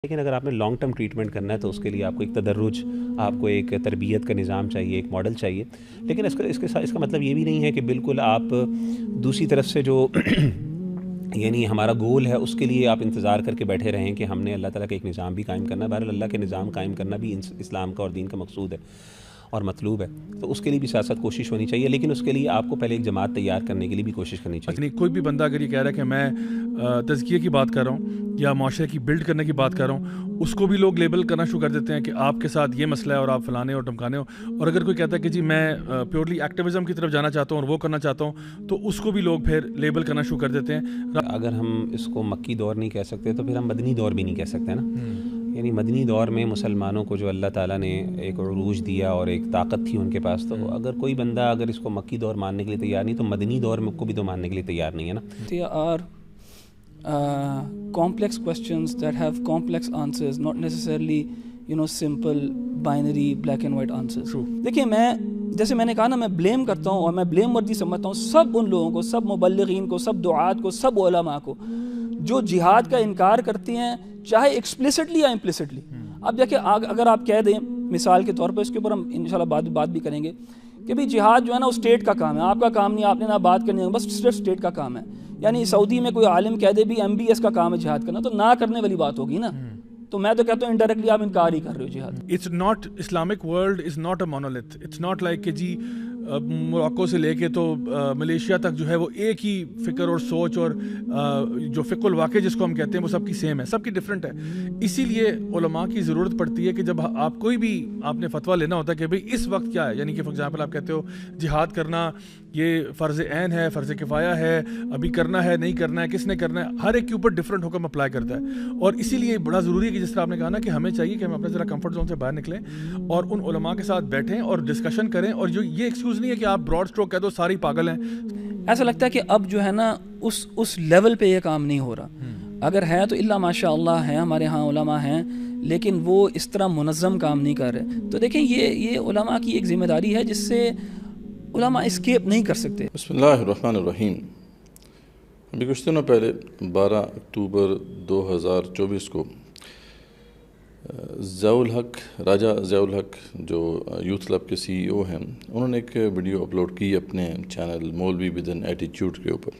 لیکن اگر آپ نے لانگ ٹرم ٹریٹمنٹ کرنا ہے تو اس کے لیے آپ کو ایک تدرج، آپ کو ایک تربیت کا نظام چاہیے، ایک ماڈل چاہیے. لیکن اس کا مطلب یہ بھی نہیں ہے کہ بالکل آپ دوسری طرف سے جو یعنی ہمارا گول ہے اس کے لیے آپ انتظار کر کے بیٹھے رہیں کہ ہم نے اللہ تعالیٰ کا ایک نظام بھی قائم کرنا ہے. بہرحال اللہ کے نظام قائم کرنا بھی اسلام کا اور دین کا مقصود ہے اور مطلوب ہے، تو اس کے لیے بھی ساتھ ساتھ کوشش ہونی چاہیے. لیکن اس کے لیے آپ کو پہلے ایک جماعت تیار کرنے کے لیے بھی کوشش کرنی چاہیے. کوئی بھی بندہ اگر یہ کہہ رہا ہے کہ میں تزکیے کی بات کر رہا ہوں یا معاشرے کی بلڈ کرنے کی بات کر رہا ہوں، اس کو بھی لوگ لیبل کرنا شروع کر دیتے ہیں کہ آپ کے ساتھ یہ مسئلہ ہے اور آپ فلانے اور ٹمکانے ہو. اور اگر کوئی کہتا ہے کہ جی میں پیورلی ایکٹیویزم کی طرف جانا چاہتا ہوں اور وہ کرنا چاہتا ہوں، تو اس کو بھی لوگ پھر لیبل کرنا شروع کر دیتے ہیں. اگر ہم اس کو مکی دور نہیں کہہ سکتے تو پھر ہم مدنی دور بھی نہیں کہہ سکتے نا. یعنی مدنی دور میں مسلمانوں کو جو اللہ تعالیٰ نے ایک عروج دیا اور ایک طاقت تھی ان کے پاس، تو اگر کوئی بندہ اگر اس کو مکی دور ماننے کے لیے تیار نہیں تو مدنی دور میں کو بھی تو ماننے کے لیے تیار نہیں ہے نا. There are complex questions that have complex answers, not necessarily simple binary black and white answers. دیکھیں جیسے میں نے کہا نا، میں بلیم کرتا ہوں اور میں بلیم وردی سمجھتا ہوں سب ان لوگوں کو، سب مبلغین کو، سب دعات کو، سب علماء کو جو جہاد کا انکار کرتے ہیں، چاہے ایکسپلیسٹلی یا امپلیسٹلی. اب دیکھیں اگر آپ کہہ دیں مثال کے طور پر، اس کے اوپر ہم انشاءاللہ بات بھی کریں گے کہ بھئی جہاد جو ہے نا وہ اسٹیٹ کا کام ہے، آپ کا کام نہیں، آپ نے نہ بات کرنی ہے، بس صرف اسٹیٹ کا کام ہے. یعنی سعودی میں کوئی عالم کہہ دے بھی MBS کا کام ہے جہاد کرنا، تو نہ کرنے والی بات ہوگی نا. تو میں تو کہتا ہوں انڈائریکٹلی آپ انکار ہی کر رہے ہو جہاد. It's not, Islamic world is not a monolith. It's not like کہ جی موراکو سے لے کے تو ملیشیا تک جو ہے وہ ایک ہی فکر اور سوچ اور جو فقہ الواقع جس کو ہم کہتے ہیں وہ سب کی سیم ہے، سب کی ڈفرینٹ ہے. اسی لیے علماء کی ضرورت پڑتی ہے کہ جب آپ کوئی بھی آپ نے فتویٰ لینا ہوتا ہے کہ بھئی اس وقت کیا ہے، یعنی کہ فار ایگزامپل آپ کہتے ہو جہاد کرنا یہ فرض عین ہے، فرض کفایہ ہے، ابھی کرنا ہے نہیں کرنا ہے، کس نے کرنا ہے، ہر ایک کے اوپر ڈفرینٹ حکم اپلائی کرتا ہے. اور اسی لیے بڑا ضروری ہے کہ جس طرح آپ نے کہا نا کہ ہمیں چاہیے کہ ہم اپنے ذرا کمفرٹ زون سے باہر نکلیں اور ان علماء کے ساتھ بیٹھیں اور ڈسکشن کریں. اور جو یہ ایکسکیوز نہیں ہے کہ آپ براڈ اسٹروک کہہ دو ساری پاگل ہیں. ایسا لگتا ہے کہ اب جو ہے نا اس لیول پہ یہ کام نہیں ہو رہا. اگر ہے تو اللہ ماشاء اللہ ہے، ہمارے ہاں علماء ہیں، لیکن وہ اس طرح منظم کام نہیں کر رہے. تو دیکھیں یہ علماء کی ایک ذمہ داری ہے جس سے علماء اسکیپ نہیں کر سکتے. بسم اللہ الرحمن الرحیم. ابھی کچھ دنوں پہلے 12 اکتوبر 2024 کو راجہ ضیاء الحق جو یوتھ کلب کے CEO ہیں، انہوں نے ایک ویڈیو اپلوڈ کی اپنے چینل مولوی ود این ایٹیٹیوڈ کے اوپر.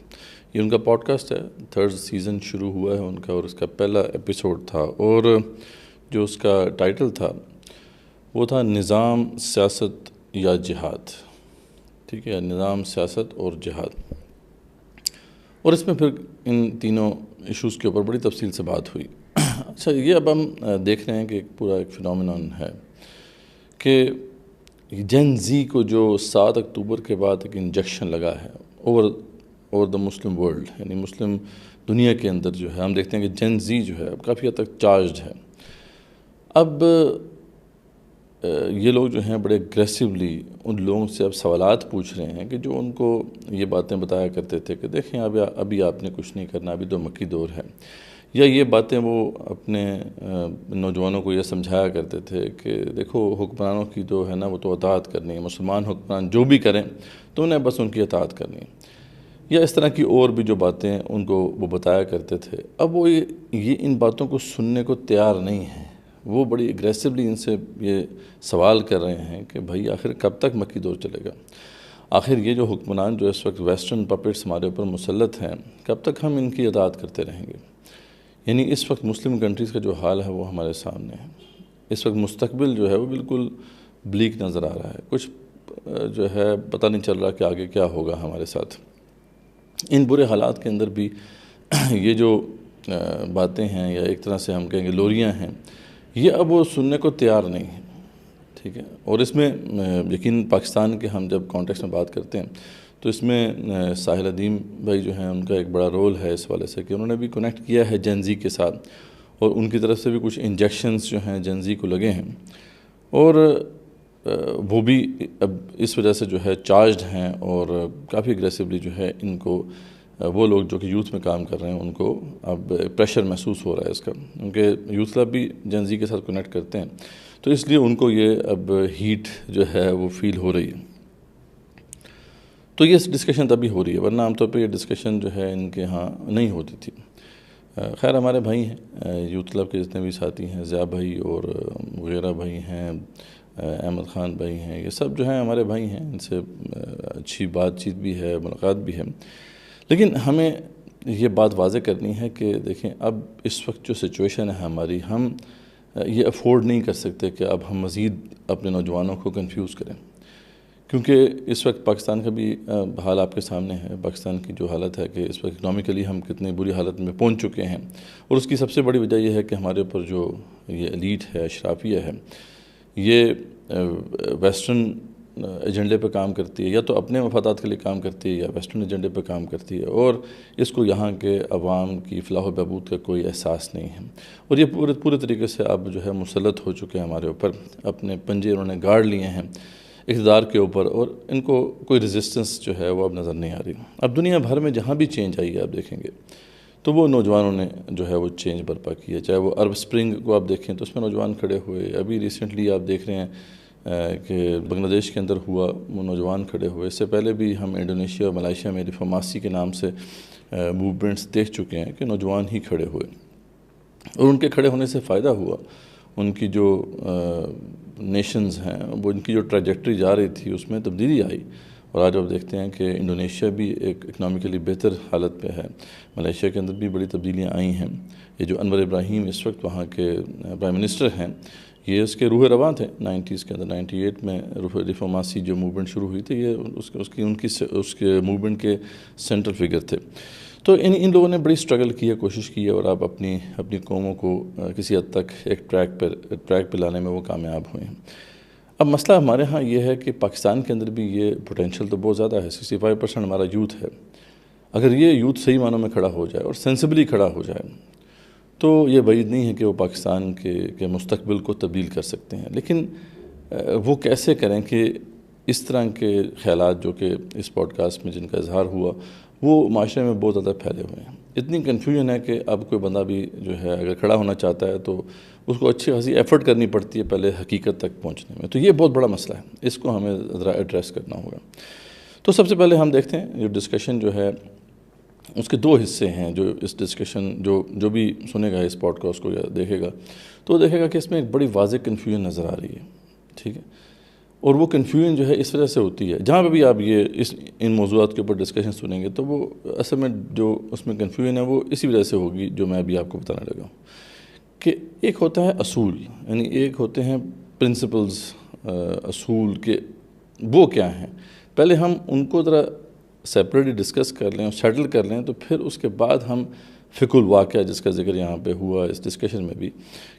یہ ان کا پوڈ کاسٹ ہے، 3rd سیزن شروع ہوا ہے ان کا، اور اس کا پہلا ایپیسوڈ تھا، اور جو اس کا ٹائٹل تھا وہ تھا نظام، سیاست یا جہاد. ٹھیک ہے، نظام، سیاست اور جہاد. اور اس میں پھر ان تینوں ایشوز کے اوپر بڑی تفصیل سے بات ہوئی. اچھا، یہ اب ہم دیکھ رہے ہیں کہ پورا ایک فینومینون ہے کہ جین زی کو جو 7 اکتوبر کے بعد ایک انجیکشن لگا ہے اوور دا مسلم ورلڈ، یعنی مسلم دنیا کے اندر جو ہے ہم دیکھتے ہیں کہ جین زی جو ہے اب کافی حد تک چارجڈ ہے. اب یہ لوگ جو ہیں بڑے اگریسولی ان لوگوں سے اب سوالات پوچھ رہے ہیں کہ جو ان کو یہ باتیں بتایا کرتے تھے کہ دیکھیں ابھی آپ نے کچھ نہیں کرنا، ابھی تو مکی دور ہے. یا یہ باتیں وہ اپنے نوجوانوں کو یہ سمجھایا کرتے تھے کہ دیکھو حکمرانوں کی جو ہے نا وہ تو اطاعت کرنی ہے، مسلمان حکمران جو بھی کریں تو انہیں بس ان کی اطاعت کرنی ہے. یا اس طرح کی اور بھی جو باتیں ان کو وہ بتایا کرتے تھے. اب وہ یہ ان باتوں کو سننے کو تیار نہیں ہیں. وہ بڑی اگریسولی ان سے یہ سوال کر رہے ہیں کہ بھائی آخر کب تک مکی دور چلے گا؟ آخر یہ جو حکمران جو اس وقت ویسٹرن پپٹس ہمارے اوپر مسلط ہیں، کب تک ہم ان کی اطاعت کرتے رہیں گے؟ یعنی اس وقت مسلم کنٹریز کا جو حال ہے وہ ہمارے سامنے ہے. اس وقت مستقبل جو ہے وہ بالکل بلیک نظر آ رہا ہے. کچھ جو ہے پتہ نہیں چل رہا کہ آگے کیا ہوگا ہمارے ساتھ. ان برے حالات کے اندر بھی یہ جو باتیں ہیں، یا ایک طرح سے ہم کہیں گے لوریاں ہیں، یہ اب وہ سننے کو تیار نہیں ہیں. ٹھیک ہے، اور اس میں یقین پاکستان کے ہم جب کانٹیکس میں بات کرتے ہیں تو اس میں ساحل ادیم بھائی جو ہیں ان کا ایک بڑا رول ہے اس والے سے کہ انہوں نے بھی کنیکٹ کیا ہے جین زی کے ساتھ، اور ان کی طرف سے بھی کچھ انجیکشنز جو ہیں جین زی کو لگے ہیں، اور وہ بھی اب اس وجہ سے جو ہے چارجڈ ہیں، اور کافی اگریسولی جو ہے ان کو وہ لوگ جو کہ یوتھ میں کام کر رہے ہیں ان کو اب پریشر محسوس ہو رہا ہے اس کا، کیونکہ یوتھ کلب بھی جین زی کے ساتھ کنیکٹ کرتے ہیں، تو اس لیے ان کو یہ اب ہیٹ جو ہے وہ فیل ہو رہی ہے. تو یہ ڈسکشن تبھی ہو رہی ہے، ورنہ عام طور پہ یہ ڈسکشن جو ہے ان کے ہاں نہیں ہوتی تھی. خیر ہمارے بھائی ہیں یوتھ کلب کے جتنے بھی ساتھی ہیں، ضیاء بھائی اور وغیرہ بھائی ہیں، احمد خان بھائی ہیں، یہ سب جو ہیں ہمارے بھائی ہیں، ان سے اچھی بات چیت بھی ہے، ملاقات بھی ہے. لیکن ہمیں یہ بات واضح کرنی ہے کہ دیکھیں اب اس وقت جو سچویشن ہے ہماری، ہم یہ افورڈ نہیں کر سکتے کہ اب ہم مزید اپنے نوجوانوں کو کنفیوز کریں، کیونکہ اس وقت پاکستان کا بھی حال آپ کے سامنے ہے. پاکستان کی جو حالت ہے کہ اس وقت اکنامکلی ہم کتنی بری حالت میں پہنچ چکے ہیں، اور اس کی سب سے بڑی وجہ یہ ہے کہ ہمارے اوپر جو یہ ایلیٹ ہے، اشرافیہ ہے، یہ ویسٹرن ایجنڈے پہ کام کرتی ہے، یا تو اپنے مفادات کے لیے کام کرتی ہے یا ویسٹرن ایجنڈے پہ کام کرتی ہے، اور اس کو یہاں کے عوام کی فلاح و بہبود کا کوئی احساس نہیں ہے. اور یہ پورے طریقے سے اب جو ہے مسلط ہو چکے ہیں ہمارے اوپر، اپنے پنجے انہوں نے گاڑ لیے ہیں اقتدار کے اوپر، اور ان کو کوئی ریزسٹنس جو ہے وہ اب نظر نہیں آ رہی. اب دنیا بھر میں جہاں بھی چینج آئی ہے آپ دیکھیں گے تو وہ نوجوانوں نے جو ہے وہ چینج برپا کی ہے. چاہے وہ عرب سپرنگ کو آپ دیکھیں تو اس میں نوجوان کھڑے ہوئے، ابھی ریسنٹلی آپ دیکھ رہے ہیں کہ بنگلہ دیش کے اندر ہوا، وہ نوجوان کھڑے ہوئے. اس سے پہلے بھی ہم انڈونیشیا اور ملائیشیا میں ریفارماسی کے نام سے موومنٹس دیکھ چکے ہیں کہ نوجوان ہی کھڑے ہوئے، اور ان کے کھڑے ہونے سے فائدہ ہوا. ان کی جو نیشنز ہیں وہ ان کی جو ٹریجیکٹری جا رہی تھی اس میں تبدیلی آئی، اور آج آپ دیکھتے ہیں کہ انڈونیشیا بھی ایک اکنامکلی بہتر حالت پہ ہے، ملائیشیا کے اندر بھی بڑی تبدیلیاں آئی ہیں. یہ جو انور ابراہیم اس وقت وہاں کے پرائم منسٹر ہیں، یہ اس کے روح رواں تھے 90s کے اندر. 98 میں ریفارماسی جو موومنٹ شروع ہوئی تھی، یہ اس کے موومنٹ کے سینٹرل فگر تھے. تو ان لوگوں نے بڑی سٹرگل کی ہے، کوشش کی ہے، اور آپ اپنی قوموں کو کسی حد تک ایک ٹریک پہ لانے میں وہ کامیاب ہوئے ہیں. اب مسئلہ ہمارے ہاں یہ ہے کہ پاکستان کے اندر بھی یہ پوٹینشیل تو بہت زیادہ ہے. 65% ہمارا یوتھ ہے. اگر یہ یوتھ صحیح معنوں میں کھڑا ہو جائے اور سینسبلی کھڑا ہو جائے تو یہ بعید نہیں ہے کہ وہ پاکستان کے مستقبل کو تبدیل کر سکتے ہیں. لیکن وہ کیسے کریں کہ اس طرح کے خیالات جو کہ اس پوڈ کاسٹ میں جن کا اظہار ہوا وہ معاشرے میں بہت زیادہ پھیلے ہوئے ہیں. اتنی کنفیوژن ہے کہ اب کوئی بندہ بھی جو ہے اگر کھڑا ہونا چاہتا ہے تو اس کو اچھی خاصی ایفرٹ کرنی پڑتی ہے پہلے حقیقت تک پہنچنے میں. تو یہ بہت بڑا مسئلہ ہے، اس کو ہمیں ذرا ایڈریس کرنا ہوگا. تو سب سے پہلے ہم دیکھتے ہیں جو ڈسکشن جو ہے اس کے دو حصے ہیں. جو اس ڈسکشن جو بھی سنے گا اس پوڈ کاسٹ کو یا دیکھے گا تو دیکھے گا کہ اس میں ایک بڑی واضح کنفیوژن نظر آ رہی ہے. ٹھیک ہے، اور وہ کنفیوژن جو ہے اس وجہ سے ہوتی ہے، جہاں پہ بھی آپ ان موضوعات کے اوپر ڈسکشن سنیں گے تو وہ اصل میں جو اس میں کنفیوژن ہے وہ اسی وجہ سے ہوگی جو میں ابھی آپ کو بتانے لگا ہوں. کہ ایک ہوتا ہے اصول، یعنی ایک ہوتے ہیں پرنسپلز، اصول کے وہ کیا ہیں. پہلے ہم ان کو ذرا سیپریٹلی ڈسکس کر لیں اور سیٹل کر لیں، تو پھر اس کے بعد ہم فقہ الواقعہ جس کا ذکر یہاں پہ ہوا اس ڈسکشن میں بھی،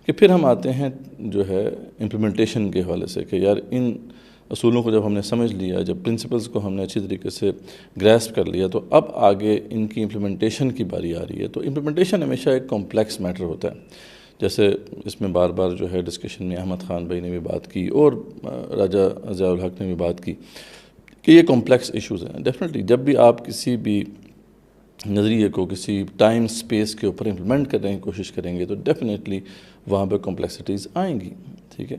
کہ پھر ہم آتے ہیں جو ہے امپلیمنٹیشن کے حوالے سے کہ یار ان اصولوں کو جب ہم نے سمجھ لیا، جب پرنسپلز کو ہم نے اچھی طریقے سے گریسپ کر لیا، تو اب آگے ان کی امپلیمنٹیشن کی باری آ رہی ہے. تو امپلیمنٹیشن ہمیشہ ایک کمپلیکس میٹر ہوتا ہے. جیسے اس میں بار بار جو ہے ڈسکشن میں احمد خان بھائی نے بھی بات کی اور راجہ ضیاء الحق نے بھی بات کی کہ یہ کمپلیکس ایشوز ہیں. ڈیفینیٹلی جب بھی آپ کسی بھی نظریے کو کسی ٹائم سپیس کے اوپر امپلیمنٹ کرنے کی کوشش کریں گے تو ڈیفینیٹلی وہاں پہ کمپلیکسٹیز آئیں گی. ٹھیک ہے،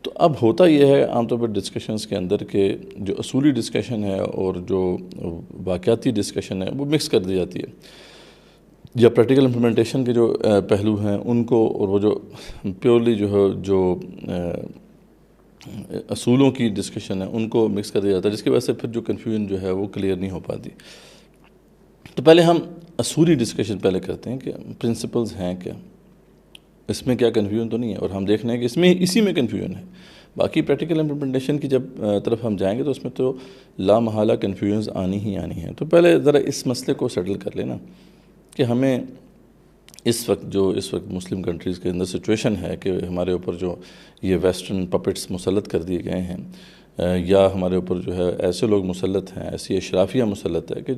تو اب ہوتا یہ ہے عام طور پر ڈسکشنز کے اندر کہ جو اصولی ڈسکشن ہے اور جو واقعاتی ڈسکشن ہے وہ مکس کر دی جاتی ہے، یا پریکٹیکل امپلیمنٹیشن کے جو پہلو ہیں ان کو، اور وہ جو پیورلی جو ہے جو اصولوں کی ڈسکشن ہے ان کو مکس کر دیا جاتا ہے، جس کی وجہ سے پھر جو کنفیوژن جو ہے وہ کلیئر نہیں ہو پاتی. تو پہلے ہم اصولی ڈسکشن پہلے کرتے ہیں کہ پرنسپلز ہیں کیا، اس میں کیا کنفیوژن تو نہیں ہے، اور ہم دیکھ رہے ہیں کہ اسی میں کنفیوژن ہے. باقی پریکٹیکل امپلیمنٹیشن کی جب طرف ہم جائیں گے تو اس میں تو لامحالہ کنفیوژنز آنی ہی آنی ہیں. تو پہلے ذرا اس مسئلے کو سیٹل کر لینا کہ ہمیں اس وقت مسلم کنٹریز کے اندر سچویشن ہے کہ ہمارے اوپر جو یہ ویسٹرن پپٹس مسلط کر دیے گئے ہیں، یا ہمارے اوپر جو ہے ایسے لوگ مسلط ہیں، ایسی اشرافیہ مسلط ہے کہ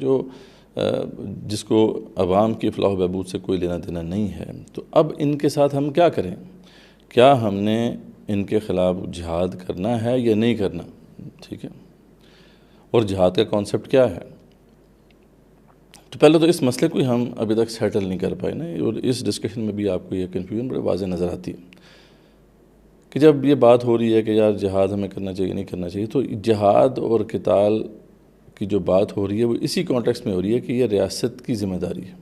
جس کو عوام کی فلاح و بہبود سے کوئی لینا دینا نہیں ہے. تو اب ان کے ساتھ ہم کیا کریں؟ کیا ہم نے ان کے خلاف جہاد کرنا ہے یا نہیں کرنا؟ ٹھیک ہے، اور جہاد کا کانسیپٹ کیا ہے؟ تو پہلے تو اس مسئلے کو ہی ہم ابھی تک سیٹل نہیں کر پائے نا، اور اس ڈسکشن میں بھی آپ کو یہ کنفیوژن بڑے واضح نظر آتی ہے کہ جب یہ بات ہو رہی ہے کہ یار جہاد ہمیں کرنا چاہیے نہیں کرنا چاہیے، تو جہاد اور قتال کی جو بات ہو رہی ہے وہ اسی کانٹیکسٹ میں ہو رہی ہے کہ یہ ریاست کی ذمہ داری ہے.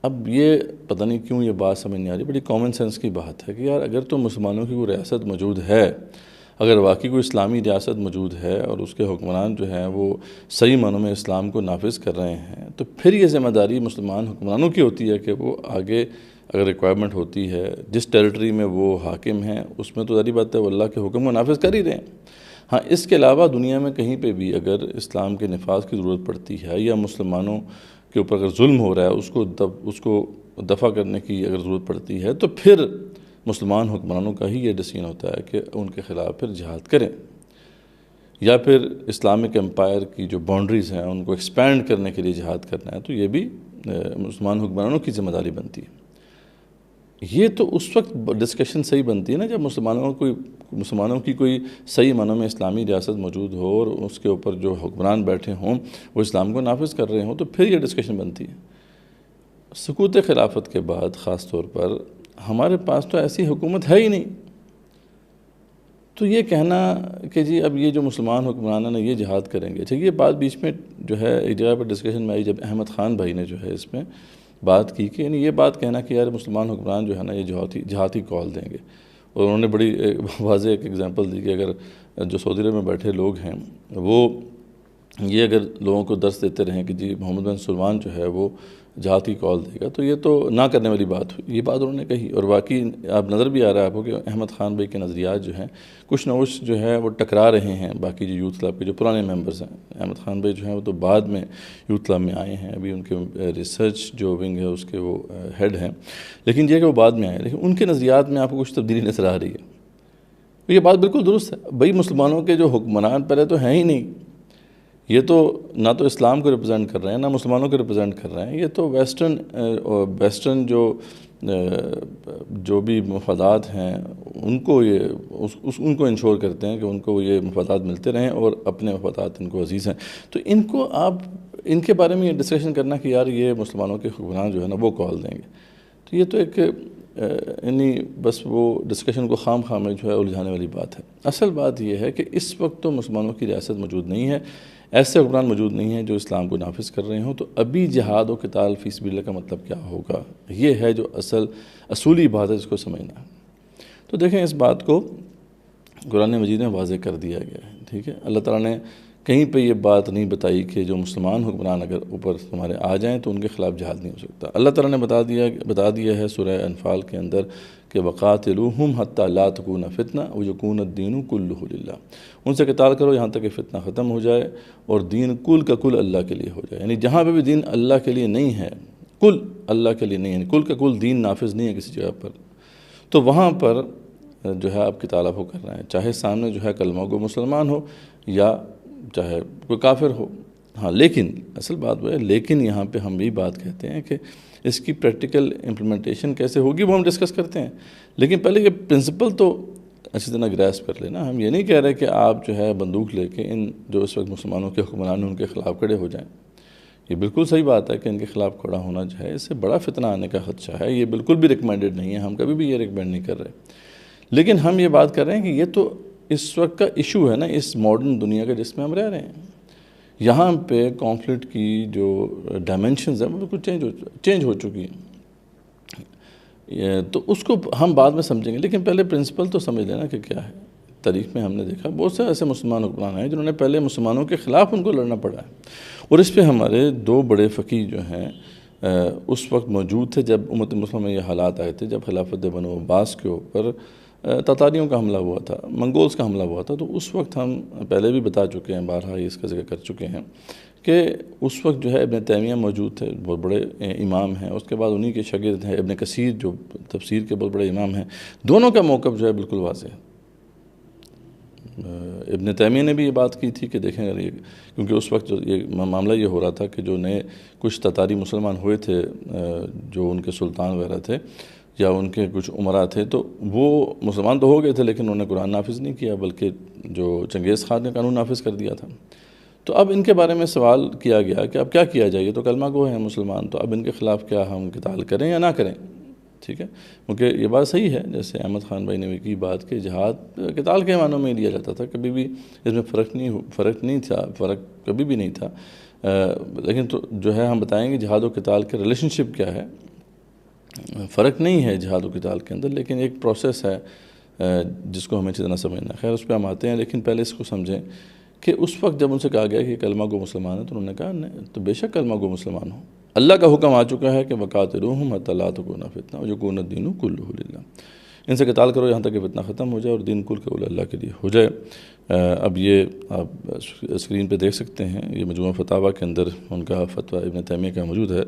اب یہ پتہ نہیں کیوں یہ بات سمجھ نہیں آ رہی، بڑی کامن سینس کی بات ہے کہ یار اگر تو مسلمانوں کی کوئی ریاست موجود ہے، اگر واقعی کوئی اسلامی ریاست موجود ہے اور اس کے حکمران جو ہیں وہ صحیح معنوں میں اسلام کو نافذ کر رہے ہیں، تو پھر یہ ذمہ داری مسلمان حکمرانوں کی ہوتی ہے کہ وہ آگے اگر ریکوائرمنٹ ہوتی ہے جس ٹیریٹری میں وہ حاکم ہیں اس میں تو ظاہری بات ہے وہ اللہ کے حکم کو نافذ کر ہی رہے ہیں۔ ہاں، اس کے علاوہ دنیا میں کہیں پہ بھی اگر اسلام کے نفاذ کی ضرورت پڑتی ہے یا مسلمانوں کے اوپر اگر ظلم ہو رہا ہے اس کو دفع کرنے کی اگر ضرورت پڑتی ہے، تو پھر مسلمان حکمرانوں کا ہی یہ ڈیسیژن ہوتا ہے کہ ان کے خلاف پھر جہاد کریں، یا پھر اسلامک امپائر کی جو باؤنڈریز ہیں ان کو ایکسپینڈ کرنے کے لیے جہاد کرنا ہے، تو یہ بھی مسلمان حکمرانوں کی ذمہ داری بنتی ہے۔ یہ تو اس وقت ڈسکشن صحیح بنتی ہے نا جب مسلمانوں کی کوئی صحیح معنوں میں اسلامی ریاست موجود ہو اور اس کے اوپر جو حکمران بیٹھے ہوں وہ اسلام کو نافذ کر رہے ہوں، تو پھر یہ ڈسکشن بنتی ہے۔ سقوط خلافت کے بعد خاص طور پر ہمارے پاس تو ایسی حکومت ہے ہی نہیں، تو یہ کہنا کہ جی اب یہ جو مسلمان حکمران ہیں یہ جہاد کریں گے، اچھا یہ بات بیچ میں جو ہے ایک جگہ پر ڈسکشن میں آئی جب احمد خان بھائی نے جو ہے اس میں بات کی کہ یعنی یہ بات کہنا کہ یار مسلمان حکمران جو ہے نا یہ جہادی کال دیں گے، اور انہوں نے بڑی واضح ایک ایگزامپل دی کہ اگر جو سعودی عرب میں بیٹھے لوگ ہیں وہ یہ اگر لوگوں کو درس دیتے رہیں کہ جی محمد بن سلمان جو ہے وہ جہاد کی کال دے گا، تو یہ تو نہ کرنے والی بات ہوئی۔ یہ بات انہوں نے کہی، اور واقعی آپ نظر بھی آ رہا ہے آپ کو کہ احمد خان بھائی کے نظریات جو ہیں کچھ نہ کچھ جو ہے وہ ٹکرا رہے ہیں باقی جو یوتھ کلب کے جو پرانے ممبرز ہیں۔ احمد خان بھائی جو ہیں وہ تو بعد میں یوتھ کلب میں آئے ہیں، ابھی ان کے ریسرچ جو ونگ ہے اس کے وہ ہیڈ ہیں، لیکن یہ کہ وہ بعد میں آئے، لیکن ان کے نظریات میں آپ کو کچھ تبدیلی نظر آ رہی ہے۔ یہ بات بالکل درست ہے، بھائی مسلمانوں کے جو حکمران پہلے تو ہیں ہی نہیں، یہ تو نہ تو اسلام کو ریپرزینٹ کر رہے ہیں نہ مسلمانوں کو ریپرزینٹ کر رہے ہیں، یہ تو ویسٹرن جو بھی مفادات ہیں ان کو ان کو انشور کرتے ہیں کہ ان کو یہ مفادات ملتے رہیں اور اپنے مفادات ان کو عزیز ہیں، تو ان کو آپ ان کے بارے میں یہ ڈسکشن کرنا کہ یار یہ مسلمانوں کے حکمران جو ہے نا وہ کال دیں گے، تو یہ تو ایک یعنی بس وہ ڈسکشن کو خام میں جو ہے الجھانے والی بات ہے۔ اصل بات یہ ہے کہ اس وقت تو مسلمانوں کی ریاست موجود نہیں ہے، ایسے حکمران موجود نہیں ہیں جو اسلام کو نافذ کر رہے ہوں، تو ابھی جہاد و قتال فی سبیل اللہ کا مطلب کیا ہوگا، یہ ہے جو اصولی بات ہے جس کو سمجھنا ہے۔ تو دیکھیں اس بات کو قرآن مجید میں واضح کر دیا گیا ہے، ٹھیک ہے، اللہ تعالیٰ نے کہیں پہ یہ بات نہیں بتائی کہ جو مسلمان حکمران اگر اوپر تمہارے آ جائیں تو ان کے خلاف جہاد نہیں ہو سکتا۔ اللہ تعالیٰ نے بتا دیا ہے سورہ انفال کے اندر کہ وَقَاتِلُوهُمْ حَتَّى لَا تَكُونَ فِتْنَةٌ وَيَكُونَ الدِّينُ كُلُّهُ لِلَّهِ، ان سے قتال کرو یہاں تک کہ فتنہ ختم ہو جائے اور دین کل کا کل اللہ کے لیے ہو جائے، یعنی جہاں پہ بھی دین اللہ کے لیے نہیں ہے، کل اللہ کے لیے نہیں ہے، یعنی کل کا کل دین نافذ نہیں ہے کسی جگہ پر، تو وہاں پر جو ہے آپ قتال آپ کو کر رہے ہیں، چاہے سامنے جو ہے کلمہ گو مسلمان ہو یا چاہے کوئی کافر ہو۔ ہاں لیکن اصل بات وہ ہے، لیکن یہاں پہ ہم بھی بات کہتے ہیں کہ اس کی پریکٹیکل امپلیمنٹیشن کیسے ہوگی وہ ہم ڈسکس کرتے ہیں، لیکن پہلے یہ پرنسپل تو اچھی طرح گریسپ کر لینا۔ ہم یہ نہیں کہہ رہے کہ آپ جو ہے بندوق لے کے ان جو اس وقت مسلمانوں کے حکمران ہیں ان کے خلاف کھڑے ہو جائیں، یہ بالکل صحیح بات ہے کہ ان کے خلاف کھڑا ہونا جو ہے اس سے بڑا فتنہ آنے کا خدشہ ہے، یہ بالکل بھی ریکمینڈڈ نہیں ہے، ہم کبھی بھی یہ ریکمینڈ نہیں کر رہے، لیکن ہم یہ بات کر رہے ہیں کہ یہ تو اس وقت کا ایشو ہے نا اس ماڈرن دنیا کا جس میں ہم رہ رہے ہیں، یہاں پہ کانفلکٹ کی جو ڈائمینشنز ہیں وہ بالکل چینج ہو چکی ہیں، تو اس کو ہم بعد میں سمجھیں گے، لیکن پہلے پرنسپل تو سمجھ لینا کہ کیا ہے۔ تاریخ میں ہم نے دیکھا بہت سے ایسے مسلمان حکمران ہیں جنہوں نے پہلے مسلمانوں کے خلاف ان کو لڑنا پڑا ہے، اور اس پہ ہمارے دو بڑے فقیہ جو ہیں اس وقت موجود تھے جب امت مسلمہ میں یہ حالات آئے تھے، جب خلافت بنو عباس کے اوپر تاتاریوں کا حملہ ہوا تھا، منگولز کا حملہ ہوا تھا، تو اس وقت ہم پہلے بھی بتا چکے ہیں، بارہا اس کا ذکر کر چکے ہیں کہ اس وقت جو ہے ابن تیمیہ موجود تھے، بہت بڑے امام ہیں، اس کے بعد انہی کے شاگرد ہیں ابن کثیر جو تفسیر کے بہت بڑے امام ہیں، دونوں کا موقف جو ہے بالکل واضح ہے۔ ابن تیمیہ نے بھی یہ بات کی تھی کہ دیکھیں اگر یہ کیونکہ اس وقت جو یہ معاملہ یہ ہو رہا تھا کہ جو نئے کچھ تتاری مسلمان ہوئے تھے جو ان کے سلطان وغیرہ تھے یا ان کے کچھ عمرا تھے، تو وہ مسلمان تو ہو گئے تھے لیکن انہوں نے قرآن نافذ نہیں کیا، بلکہ جو چنگیز خان نے قانون نافذ کر دیا تھا۔ تو اب ان کے بارے میں سوال کیا گیا کہ اب کیا کیا جائے، تو کلمہ گو ہیں مسلمان، تو اب ان کے خلاف کیا ہم قتال کریں یا نہ کریں، ٹھیک ہے، کیونکہ یہ بات صحیح ہے جیسے احمد خان بھائی نے بھی کی بات کہ جہاد قتال کے معنوں میں لیا جاتا تھا، کبھی بھی اس میں فرق کبھی بھی نہیں تھا، لیکن تو جو ہے ہم بتائیں گے جہاد و قتال کے ریلیشن شپ کیا ہے، فرق نہیں ہے جہاد و قتال کے اندر، لیکن ایک پروسیس ہے جس کو ہمیں اچھی طرح سمجھنا ہے۔ خیر اس پہ ہم آتے ہیں، لیکن پہلے اس کو سمجھیں کہ اس وقت جب ان سے کہا گیا کہ کلمہ گو مسلمان ہے، تو انہوں نے کہا تو بے شک کلمہ گو مسلمان ہو، اللہ کا حکم آ چکا ہے کہ وقاتلوہم حتی لا تکون فتنہ ویکون الدین کلہ للہ، ان سے قتال کرو یہاں تک کہ فتنہ ختم ہو جائے اور دین کل کے اللہ کے لیے ہو جائے۔ اب یہ آپ اسکرین پہ دیکھ سکتے ہیں، یہ مجموعہ فتاویٰ کے اندر ان کا فتویٰ ابن تیمیہ کا موجود ہے۔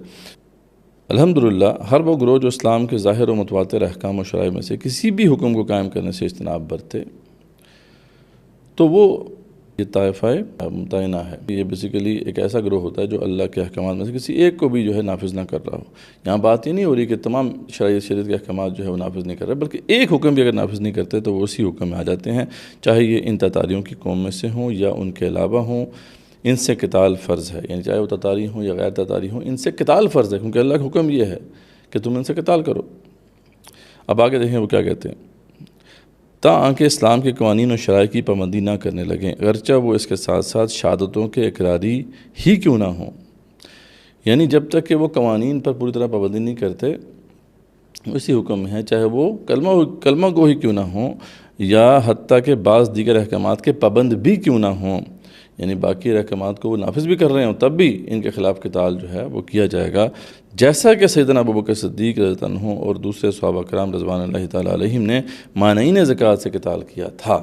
الحمدللہ ہر وہ گروہ جو اسلام کے ظاہر و متواتر احکام و شرائع میں سے کسی بھی حکم کو قائم کرنے سے اجتناب برتے تو وہ یہ طائفہ ممتنع ہے۔ یہ بیسیکلی ایک ایسا گروہ ہوتا ہے جو اللہ کے احکامات میں سے کسی ایک کو بھی جو ہے نافذ نہ کر رہا ہو۔ یہاں بات یہ نہیں ہو رہی کہ تمام شریعت کے احکامات جو ہے وہ نافذ نہیں کر رہے، بلکہ ایک حکم بھی اگر نافذ نہیں کرتے تو وہ اسی حکم میں آ جاتے ہیں، چاہے یہ ان تتاریوں کی قوم میں سے ہوں یا ان کے علاوہ ہوں۔ ان سے قتال فرض ہے، یعنی چاہے وہ تتاری ہوں یا غیر تتاری ہوں، ان سے قتال فرض ہے، کیونکہ اللہ کا حکم یہ ہے کہ تم ان سے قتال کرو۔ اب آگے دیکھیں وہ کیا کہتے ہیں، تاکہ اسلام کے قوانین و شرائع کی پابندی نہ کرنے لگیں، اگرچہ وہ اس کے ساتھ ساتھ شہادتوں کے اقراری ہی کیوں نہ ہوں، یعنی جب تک کہ وہ قوانین پر پوری طرح پابندی نہیں کرتے اسی حکم میں ہے، چاہے وہ کلمہ گو ہی کیوں نہ ہوں یا حتیٰ کہ بعض دیگر احکامات کے پابند بھی کیوں نہ ہوں، یعنی باقی احکامات کو وہ نافذ بھی کر رہے ہوں تب بھی ان کے خلاف قتال جو ہے وہ کیا جائے گا، جیسا کہ سیدنا ابوبکر صدیق رضی اللہ عنہ اور دوسرے صحابہ کرام رضوان اللہ تعالیٰ علیہم نے مانعین زکوٰۃ سے قتال کیا تھا۔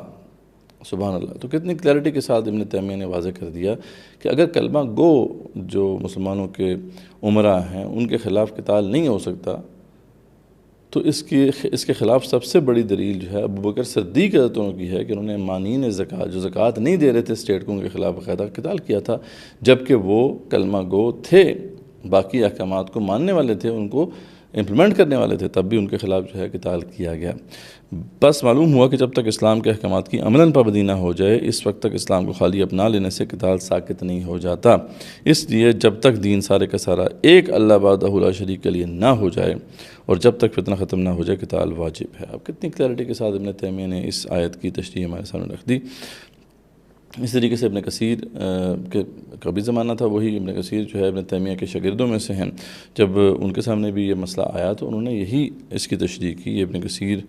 سبحان اللہ۔ تو کتنی کلیئرٹی کے ساتھ ابن تیمیہ نے واضح کر دیا کہ اگر کلمہ گو جو مسلمانوں کے امراء ہیں ان کے خلاف قتال نہیں ہو سکتا تو اس کے خلاف سب سے بڑی دلیل جو ہے ابوبکر صدیق رضی اللہ عنہ کی ہے کہ انہوں نے مانعین زکوٰۃ جو زکوٰۃ نہیں دے رہے تھے اسٹیٹ کو، ان کے خلاف باقاعدہ قتال کیا تھا، جبکہ وہ کلمہ گو تھے، باقی احکامات کو ماننے والے تھے، ان کو امپلیمنٹ کرنے والے تھے، تب بھی ان کے خلاف جو ہے قتال کیا گیا۔ بس معلوم ہوا کہ جب تک اسلام کے احکامات کی عملاً پابندی نہ ہو جائے اس وقت تک اسلام کو خالی اپنا لینے سے قتال ساقط نہیں ہو جاتا، اس لیے جب تک دین سارے کا سارا ایک اللہ وحدہ لا شریک کے لیے نہ ہو جائے اور جب تک فتنہ ختم نہ ہو جائے قتال واجب ہے۔ اب کتنی کلیئرٹی کے ساتھ ابن تیمیہ نے اس آیت کی تشریح ہمارے سامنے رکھ دی۔ اس طریقے سے ابن کثیر کا بھی زمانہ تھا، وہی ابن کثیر جو ہے ابن تیمیہ کے شاگردوں میں سے ہیں، جب ان کے سامنے بھی یہ مسئلہ آیا تو انہوں نے یہی اس کی تشریح کی۔ ابن کثیر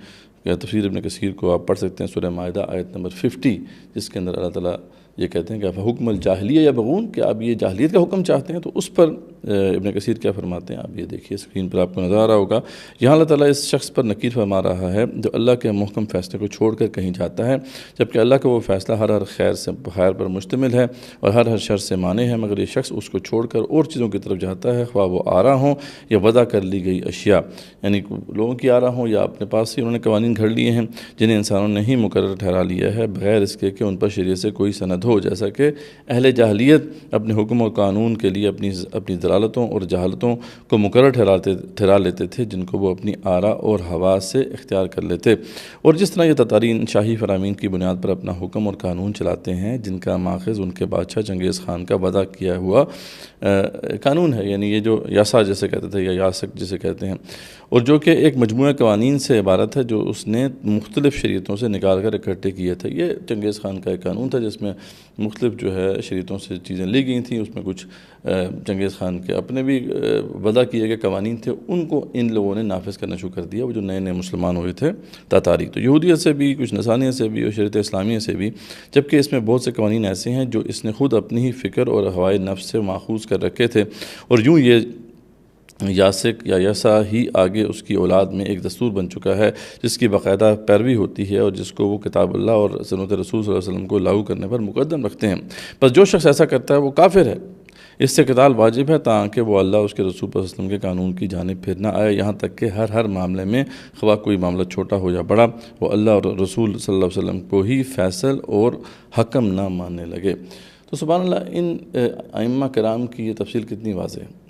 یا تفسیر ابن کثیر کو آپ پڑھ سکتے ہیں، سورہ مائدہ آیت نمبر 50، جس کے اندر اللہ تعالیٰ یہ کہتے ہیں کہ حکم الجاہلیہ یا بغون، کہ آپ یہ جاہلیت کا حکم چاہتے ہیں، تو اس پر ابن کثیر کیا فرماتے ہیں آپ یہ دیکھیے، اسکرین پر آپ کو نظر آ رہا ہوگا۔ یہاں اللہ تعالیٰ اس شخص پر نکیر فرما رہا ہے جو اللہ کے محکم فیصلے کو چھوڑ کر کہیں جاتا ہے، جبکہ اللہ کا وہ فیصلہ ہر خیر پر مشتمل ہے اور ہر شر سے مانے ہے، مگر یہ شخص اس کو چھوڑ کر اور چیزوں کی طرف جاتا ہے، خواہ وہ آرا ہوں یا وضع کر لی گئی اشیاء، یعنی لوگوں کی آرا ہوں یا اپنے پاس ہی انہوں نے قوانین گھڑ لیے ہیں جنہیں انسانوں نے ہی مقرر ٹھہرا لیا ہے بغیر اس کے کہ ان پر شریعت سے کوئی سند ہو، جیسا کہ اہل جاہلیت اپنے حکم اور قانون کے لیے اپنی ضلالتوں اور جہالتوں کو مقرر ٹھہرا لیتے تھے جن کو وہ اپنی آرا اور ہوا سے اختیار کر لیتے، اور جس طرح یہ تتارین شاہی فرامین کی بنیاد پر اپنا حکم اور قانون چلاتے ہیں جن کا ماخذ ان کے بادشاہ چنگیز خان کا وضع کیا ہوا قانون ہے، یعنی یہ جو یاسا جسے کہتے تھے یا یاسک جسے کہتے ہیں، اور جو کہ ایک مجموعہ قوانین سے عبارت ہے جو اس نے مختلف شریعتوں سے نکال کر اکٹھے کیے تھے۔ یہ چنگیز خان کا ایک قانون تھا جس میں مختلف جو ہے شریعتوں سے چیزیں لی گئی تھیں، اس میں کچھ چنگیز خان کے اپنے بھی وضع کیے گئے قوانین تھے، ان کو ان لوگوں نے نافذ کرنا شروع کر دیا، وہ جو نئے نئے مسلمان ہوئے تھے تاتاری، تو یہودیت سے بھی، کچھ نصرانیت سے بھی اور شریعت اسلامیہ سے بھی، جبکہ اس میں بہت سے قوانین ایسے ہیں جو اس نے خود اپنی ہی فکر اور ہوائے نفس سے ماخوذ کر رکھے تھے، اور یوں یہ یاسک یا یسا ہی آگے اس کی اولاد میں ایک دستور بن چکا ہے جس کی باقاعدہ پیروی ہوتی ہے اور جس کو وہ کتاب اللہ اور سنت رسول صلی اللہ علیہ وسلم کو لاگو کرنے پر مقدم رکھتے ہیں۔ بس جو شخص ایسا کرتا ہے وہ کافر ہے، اس سے قتال واجب ہے تاکہ وہ اللہ اس کے رسول صلی اللہ علیہ وسلم کے قانون کی جانب پھر نہ آئے، یہاں تک کہ ہر معاملے میں خواہ کوئی معاملہ چھوٹا ہو یا بڑا وہ اللہ اور رسول صلی اللہ علیہ وسلم کو ہی فیصل اور حکم نہ ماننے لگے۔ تو سبحان اللہ، ان ائمہ کرام کی یہ تفصیل کتنی واضح ہے۔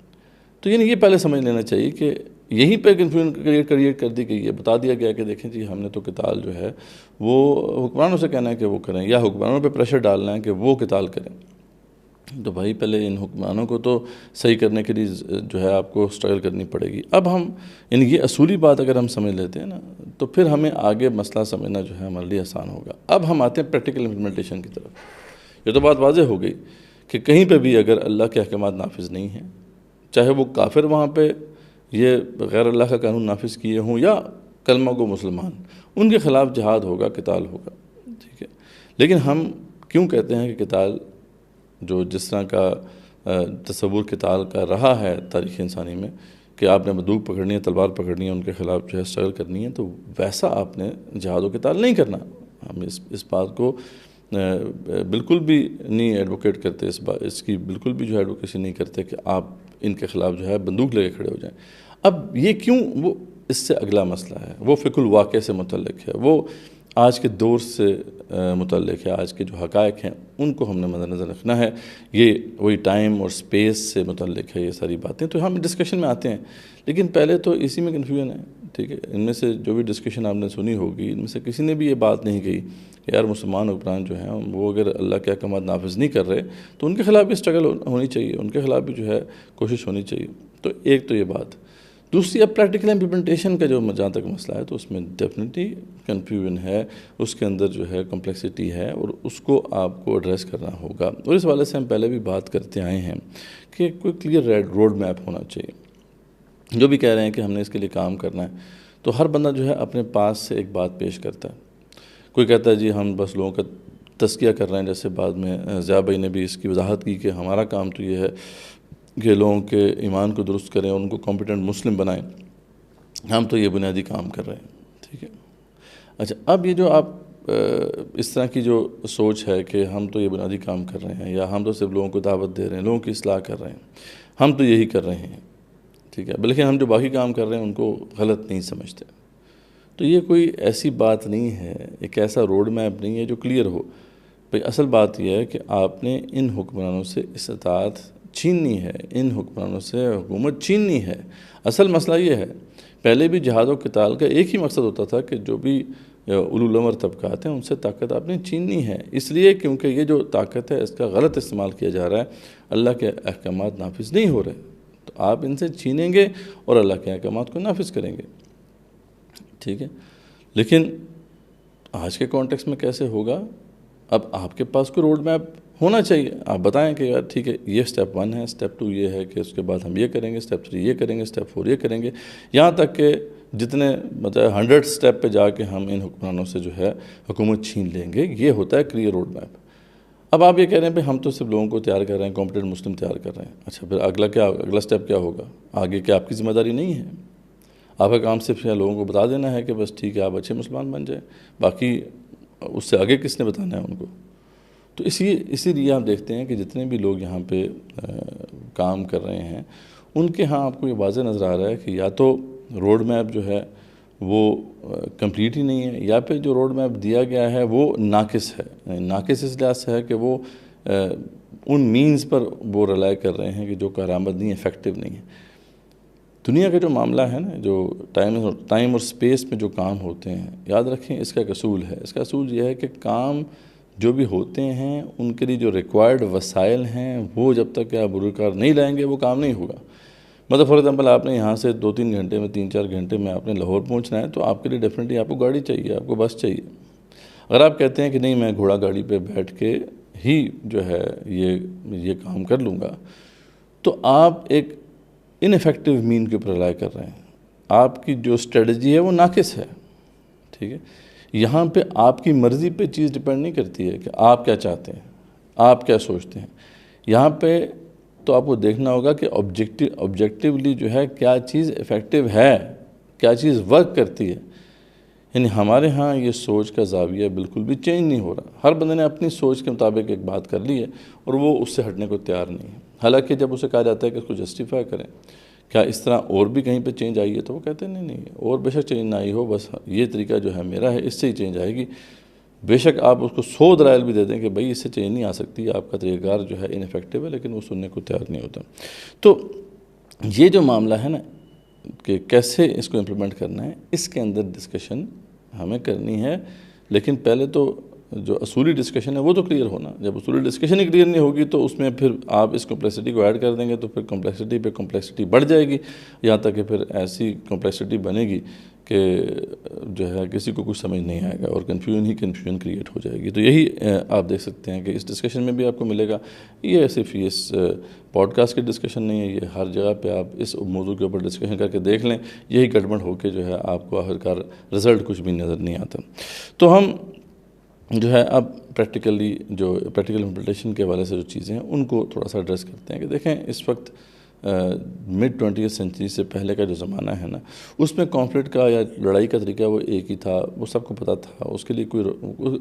تو یعنی یہ پہلے سمجھ لینا چاہیے کہ یہیں پہ کنفیوژن کریٹ کر دی گئی ہے، بتا دیا گیا کہ دیکھیں جی ہم نے تو قتال جو ہے وہ حکمرانوں سے کہنا ہے کہ وہ کریں یا حکمرانوں پہ پریشر ڈالنا ہے کہ وہ قتال کریں۔ تو بھائی پہلے ان حکمرانوں کو تو صحیح کرنے کے لیے جو ہے آپ کو سٹرگل کرنی پڑے گی۔ اب ہم یعنی یہ اصولی بات اگر ہم سمجھ لیتے ہیں نا تو پھر ہمیں آگے مسئلہ سمجھنا جو ہے ہمارے لیے آسان ہوگا۔ اب ہم آتے ہیں پریکٹیکل امپلیمنٹیشن کی طرف۔ یہ تو بات واضح ہو گئی کہ کہیں پہ بھی اگر اللہ کے احکامات نافذ نہیں ہیں، چاہے وہ کافر وہاں پہ یہ غیر اللہ کا قانون نافذ کیے ہوں یا کلمہ گو مسلمان، ان کے خلاف جہاد ہوگا، قتال ہوگا، ٹھیک ہے۔ لیکن ہم کیوں کہتے ہیں کہ قتال جو جس طرح کا تصور قتال کا رہا ہے تاریخ انسانی میں کہ آپ نے بندوق پکڑنی ہے، تلوار پکڑنی ہے، ان کے خلاف جو ہے اسٹرگل کرنی ہے، تو ویسا آپ نے جہاد و قتال نہیں کرنا۔ ہم اس بات کو بالکل بھی نہیں ایڈوکیٹ کرتے، اس کی بالکل بھی جو ایڈوکیسی نہیں کرتے کہ آپ ان کے خلاف جو ہے بندوق لے کے کھڑے ہو جائیں۔ اب یہ کیوں، وہ اس سے اگلا مسئلہ ہے، وہ فقہ الواقع سے متعلق ہے، وہ آج کے دور سے متعلق ہے، آج کے جو حقائق ہیں ان کو ہم نے مد نظر رکھنا ہے۔ یہ وہی ٹائم اور سپیس سے متعلق ہے یہ ساری باتیں، تو ہم ڈسکشن میں آتے ہیں۔ لیکن پہلے تو اسی میں کنفیوژن ہے، ٹھیک ہے۔ ان میں سے جو بھی ڈسکشن آپ نے سنی ہوگی، ان میں سے کسی نے بھی یہ بات نہیں کہی کہ یار مسلمان حکمران جو ہیں وہ اگر اللہ کے احکامات نافذ نہیں کر رہے تو ان کے خلاف بھی اسٹرگل ہونی چاہیے، ان کے خلاف بھی جو ہے کوشش ہونی چاہیے۔ تو ایک تو یہ بات۔ دوسری، اب پریکٹیکل امپلیمنٹیشن کا جو جہاں تک مسئلہ ہے تو اس میں ڈیفینیٹلی کنفیوژن ہے، اس کے اندر جو ہے کمپلیکسٹی ہے، اور اس کو آپ کو ایڈریس کرنا ہوگا۔ اور اس والے سے ہم پہلے بھی بات کرتے آئے ہیں کہ کوئی کلیئر روڈ میپ ہونا چاہیے۔ جو بھی کہہ رہے ہیں کہ ہم نے اس کے لیے کام کرنا ہے، تو ہر بندہ جو ہے اپنے پاس سے ایک بات پیش کرتا ہے۔ کوئی کہتا ہے جی ہم بس لوگوں کا تزکیہ کر رہے ہیں، جیسے بعد میں ضیاء بھائی نے بھی اس کی وضاحت کی کہ ہمارا کام تو یہ ہے کہ لوگوں کے ایمان کو درست کریں، ان کو کمپیٹنٹ مسلم بنائیں، ہم تو یہ بنیادی کام کر رہے ہیں، ٹھیک ہے۔ اچھا، اب یہ جو آپ اس طرح کی جو سوچ ہے کہ ہم تو یہ بنیادی کام کر رہے ہیں، یا ہم تو صرف لوگوں کو دعوت دے رہے ہیں، لوگوں کی اصلاح کر رہے ہیں، ہم تو یہی کر رہے ہیں، ٹھیک ہے، بلکہ ہم جو باقی کام کر رہے ہیں ان کو غلط نہیں سمجھتے، تو یہ کوئی ایسی بات نہیں ہے، ایک ایسا روڈ میپ نہیں ہے جو کلیئر ہو۔ بھئی اصل بات یہ ہے کہ آپ نے ان حکمرانوں سے استطاعت چھیننی ہے، ان حکمرانوں سے حکومت چھیننی ہے۔ اصل مسئلہ یہ ہے، پہلے بھی جہاد و قتال کا ایک ہی مقصد ہوتا تھا کہ جو بھی اولو الامر طبقات ہیں ان سے طاقت آپ نے چھیننی ہے، اس لیے کیونکہ یہ جو طاقت ہے اس کا غلط استعمال کیا جا رہا ہے، اللہ کے احکامات نافذ نہیں ہو رہے، تو آپ ان سے چھینیں گے اور اللہ کے احکامات کو نافذ کریں گے، ٹھیک ہے۔ لیکن آج کے کانٹیکس میں کیسے ہوگا؟ اب آپ کے پاس کوئی روڈ میپ ہونا چاہیے، آپ بتائیں کہ یار ٹھیک ہے یہ سٹیپ 1 ہے، سٹیپ 2 یہ ہے کہ اس کے بعد ہم یہ کریں گے، سٹیپ 3 یہ کریں گے، سٹیپ 4 یہ کریں گے، یہاں تک کہ جتنے مطلب 100 سٹیپ پہ جا کے ہم ان حکمرانوں سے جو ہے حکومت چھین لیں گے۔ یہ ہوتا ہے کلیئر روڈ میپ۔ اب آپ یہ کہہ رہے ہیں ہم تو صرف لوگوں کو تیار کر رہے ہیں، کمپیٹنٹ مسلم تیار کر رہے ہیں۔ اچھا، پھر اگلا سٹیپ کیا ہوگا؟ آگے کیا آپ کی ذمہ داری نہیں ہے؟ آپ کا کام صرف لوگوں کو بتا دینا ہے کہ بس ٹھیک ہے آپ اچھے مسلمان بن جائیں، باقی اس سے آگے کس نے بتانا ہے ان کو؟ تو اسی لیے آپ دیکھتے ہیں کہ جتنے بھی لوگ یہاں پہ کام کر رہے ہیں ان کے ہاں آپ کو یہ واضح نظر آ رہا ہے کہ یا تو روڈ میپ جو ہے وہ کمپلیٹ ہی نہیں ہے، یا پھر جو روڈ میپ دیا گیا ہے وہ ناقص ہے۔ ناقص اس لحاظ سے ہے کہ وہ ان مینز پر وہ رلائی کر رہے ہیں کہ جو کارآمد نہیں، افیکٹو نہیں ہے۔ دنیا کا جو معاملہ ہے نا، جو ٹائم اور سپیس میں جو کام ہوتے ہیں، یاد رکھیں اس کا ایک اصول ہے۔ اس کا اصول یہ ہے کہ کام جو بھی ہوتے ہیں ان کے لیے جو ریکوائرڈ وسائل ہیں وہ جب تک کہ آپ بروکار نہیں لائیں گے وہ کام نہیں ہوگا۔ مطلب فار ایگزامپل آپ نے یہاں سے 2-3 گھنٹے میں 3-4 گھنٹے میں آپ نے لاہور پہنچنا ہے، تو آپ کے لیے ڈیفینیٹلی آپ کو گاڑی چاہیے، آپ کو بس چاہیے۔ اگر آپ کہتے ہیں کہ نہیں میں گھوڑا گاڑی پہ بیٹھ کے ہی جو ہے یہ کام کر لوں گا، تو آپ ایک انیفیکٹو مین کے اوپر رلائی کر رہے ہیں۔ آپ کی جو اسٹریٹجی ہے وہ ناقص ہے، ٹھیک ہے۔ یہاں پہ آپ کی مرضی پہ چیز ڈیپینڈ نہیں کرتی ہے کہ آپ کیا چاہتے ہیں، آپ کیا سوچتے ہیں۔ یہاں پہ تو آپ کو دیکھنا ہوگا کہ آبجیکٹیولی جو ہے کیا چیز افیکٹو ہے، کیا چیز ورک کرتی ہے۔ یعنی ہمارے ہاں یہ سوچ کا زاویہ بالکل بھی چینج نہیں ہو رہا۔ ہر بندے نے اپنی سوچ کے مطابق ایک بات کر لی ہے اور وہ اس سے ہٹنے کو تیار نہیں ہے۔ حالانکہ جب اسے کہا جاتا ہے کہ اس کو جسٹیفائی کریں، کیا اس طرح اور بھی کہیں پہ چینج آئی ہے، تو وہ کہتے ہیں نہیں اور بے شک چینج نہ آئی ہو، بس یہ طریقہ جو ہے میرا ہے، اس سے ہی چینج آئے گی۔ بے شک آپ اس کو 100 دلائل بھی دے دیں کہ بھائی اس سے چینج نہیں آ سکتی، آپ کا طریقہ کار جو ہے انیفیکٹو ہے، لیکن وہ سننے کو تیار نہیں ہوتا۔ تو یہ جو معاملہ ہے نا کہ کیسے اس کو امپلیمنٹ کرنا ہے، اس کے اندر ڈسکشن ہمیں کرنی ہے۔ لیکن پہلے تو جو اصولی ڈسکشن ہے وہ تو کلیئر ہونا۔ جب اصولی ڈسکشن ہی کلیئر نہیں ہوگی تو اس میں پھر آپ اس کمپلیکسٹی کو ایڈ کر دیں گے تو پھر کمپلیکسٹی پہ کمپلیکسٹی بڑھ جائے گی، یہاں تک کہ پھر ایسی کمپلیکسٹی بنے گی کہ جو ہے کسی کو کچھ سمجھ نہیں آئے گا اور کنفیوژن کریٹ ہو جائے گی. تو یہی آپ دیکھ سکتے ہیں کہ اس ڈسکشن میں بھی آپ کو ملے گا. یہ صرف اس پوڈ کاسٹ کی ڈسکشن نہیں ہے, یہ ہر جگہ پہ آپ اس موضوع کے اوپر ڈسکشن کر کے دیکھ لیں, یہی گڑبڑ ہو کے جو ہے آپ کو آخرکار رزلٹ کچھ بھی نظر نہیں آتا. تو ہم جو ہے اب پریکٹیکل امپلیمنٹیشن کے حوالے سے جو چیزیں ہیں ان کو تھوڑا سا ایڈریس کرتے ہیں کہ دیکھیں اس وقت مڈ 20th سینچری سے پہلے کا جو زمانہ ہے نا, اس میں کانفلکٹ کا یا لڑائی کا طریقہ وہ ایک ہی تھا, وہ سب کو پتہ تھا. اس کے لیے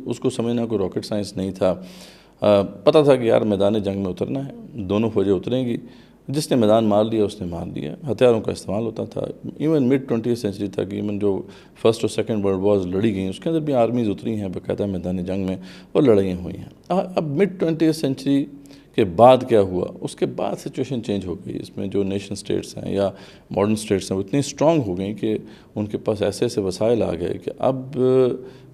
اس کو سمجھنا کوئی راکٹ سائنس نہیں تھا. پتہ تھا کہ یار میدان جنگ میں اترنا ہے, دونوں فوجیں اتریں گی, جس نے میدان مار لیا اس نے مار لیا. ہتھیاروں کا استعمال ہوتا تھا. ایون مڈ 20th سینچری تک ایون جو فرسٹ اور سیکنڈ ورلڈ وارز لڑی گئیں اس کے اندر بھی آرمیز اتری ہیں باقاعدہ میدان جنگ میں اور لڑائیاں ہوئی ہیں. اب مڈ 20th سینچری کے بعد کیا ہوا, اس کے بعد سچویشن چینج ہو گئی. اس میں جو نیشن سٹیٹس ہیں یا ماڈرن سٹیٹس ہیں وہ اتنی اسٹرانگ ہو گئیں کہ ان کے پاس ایسے ایسے وسائل آ گئے کہ اب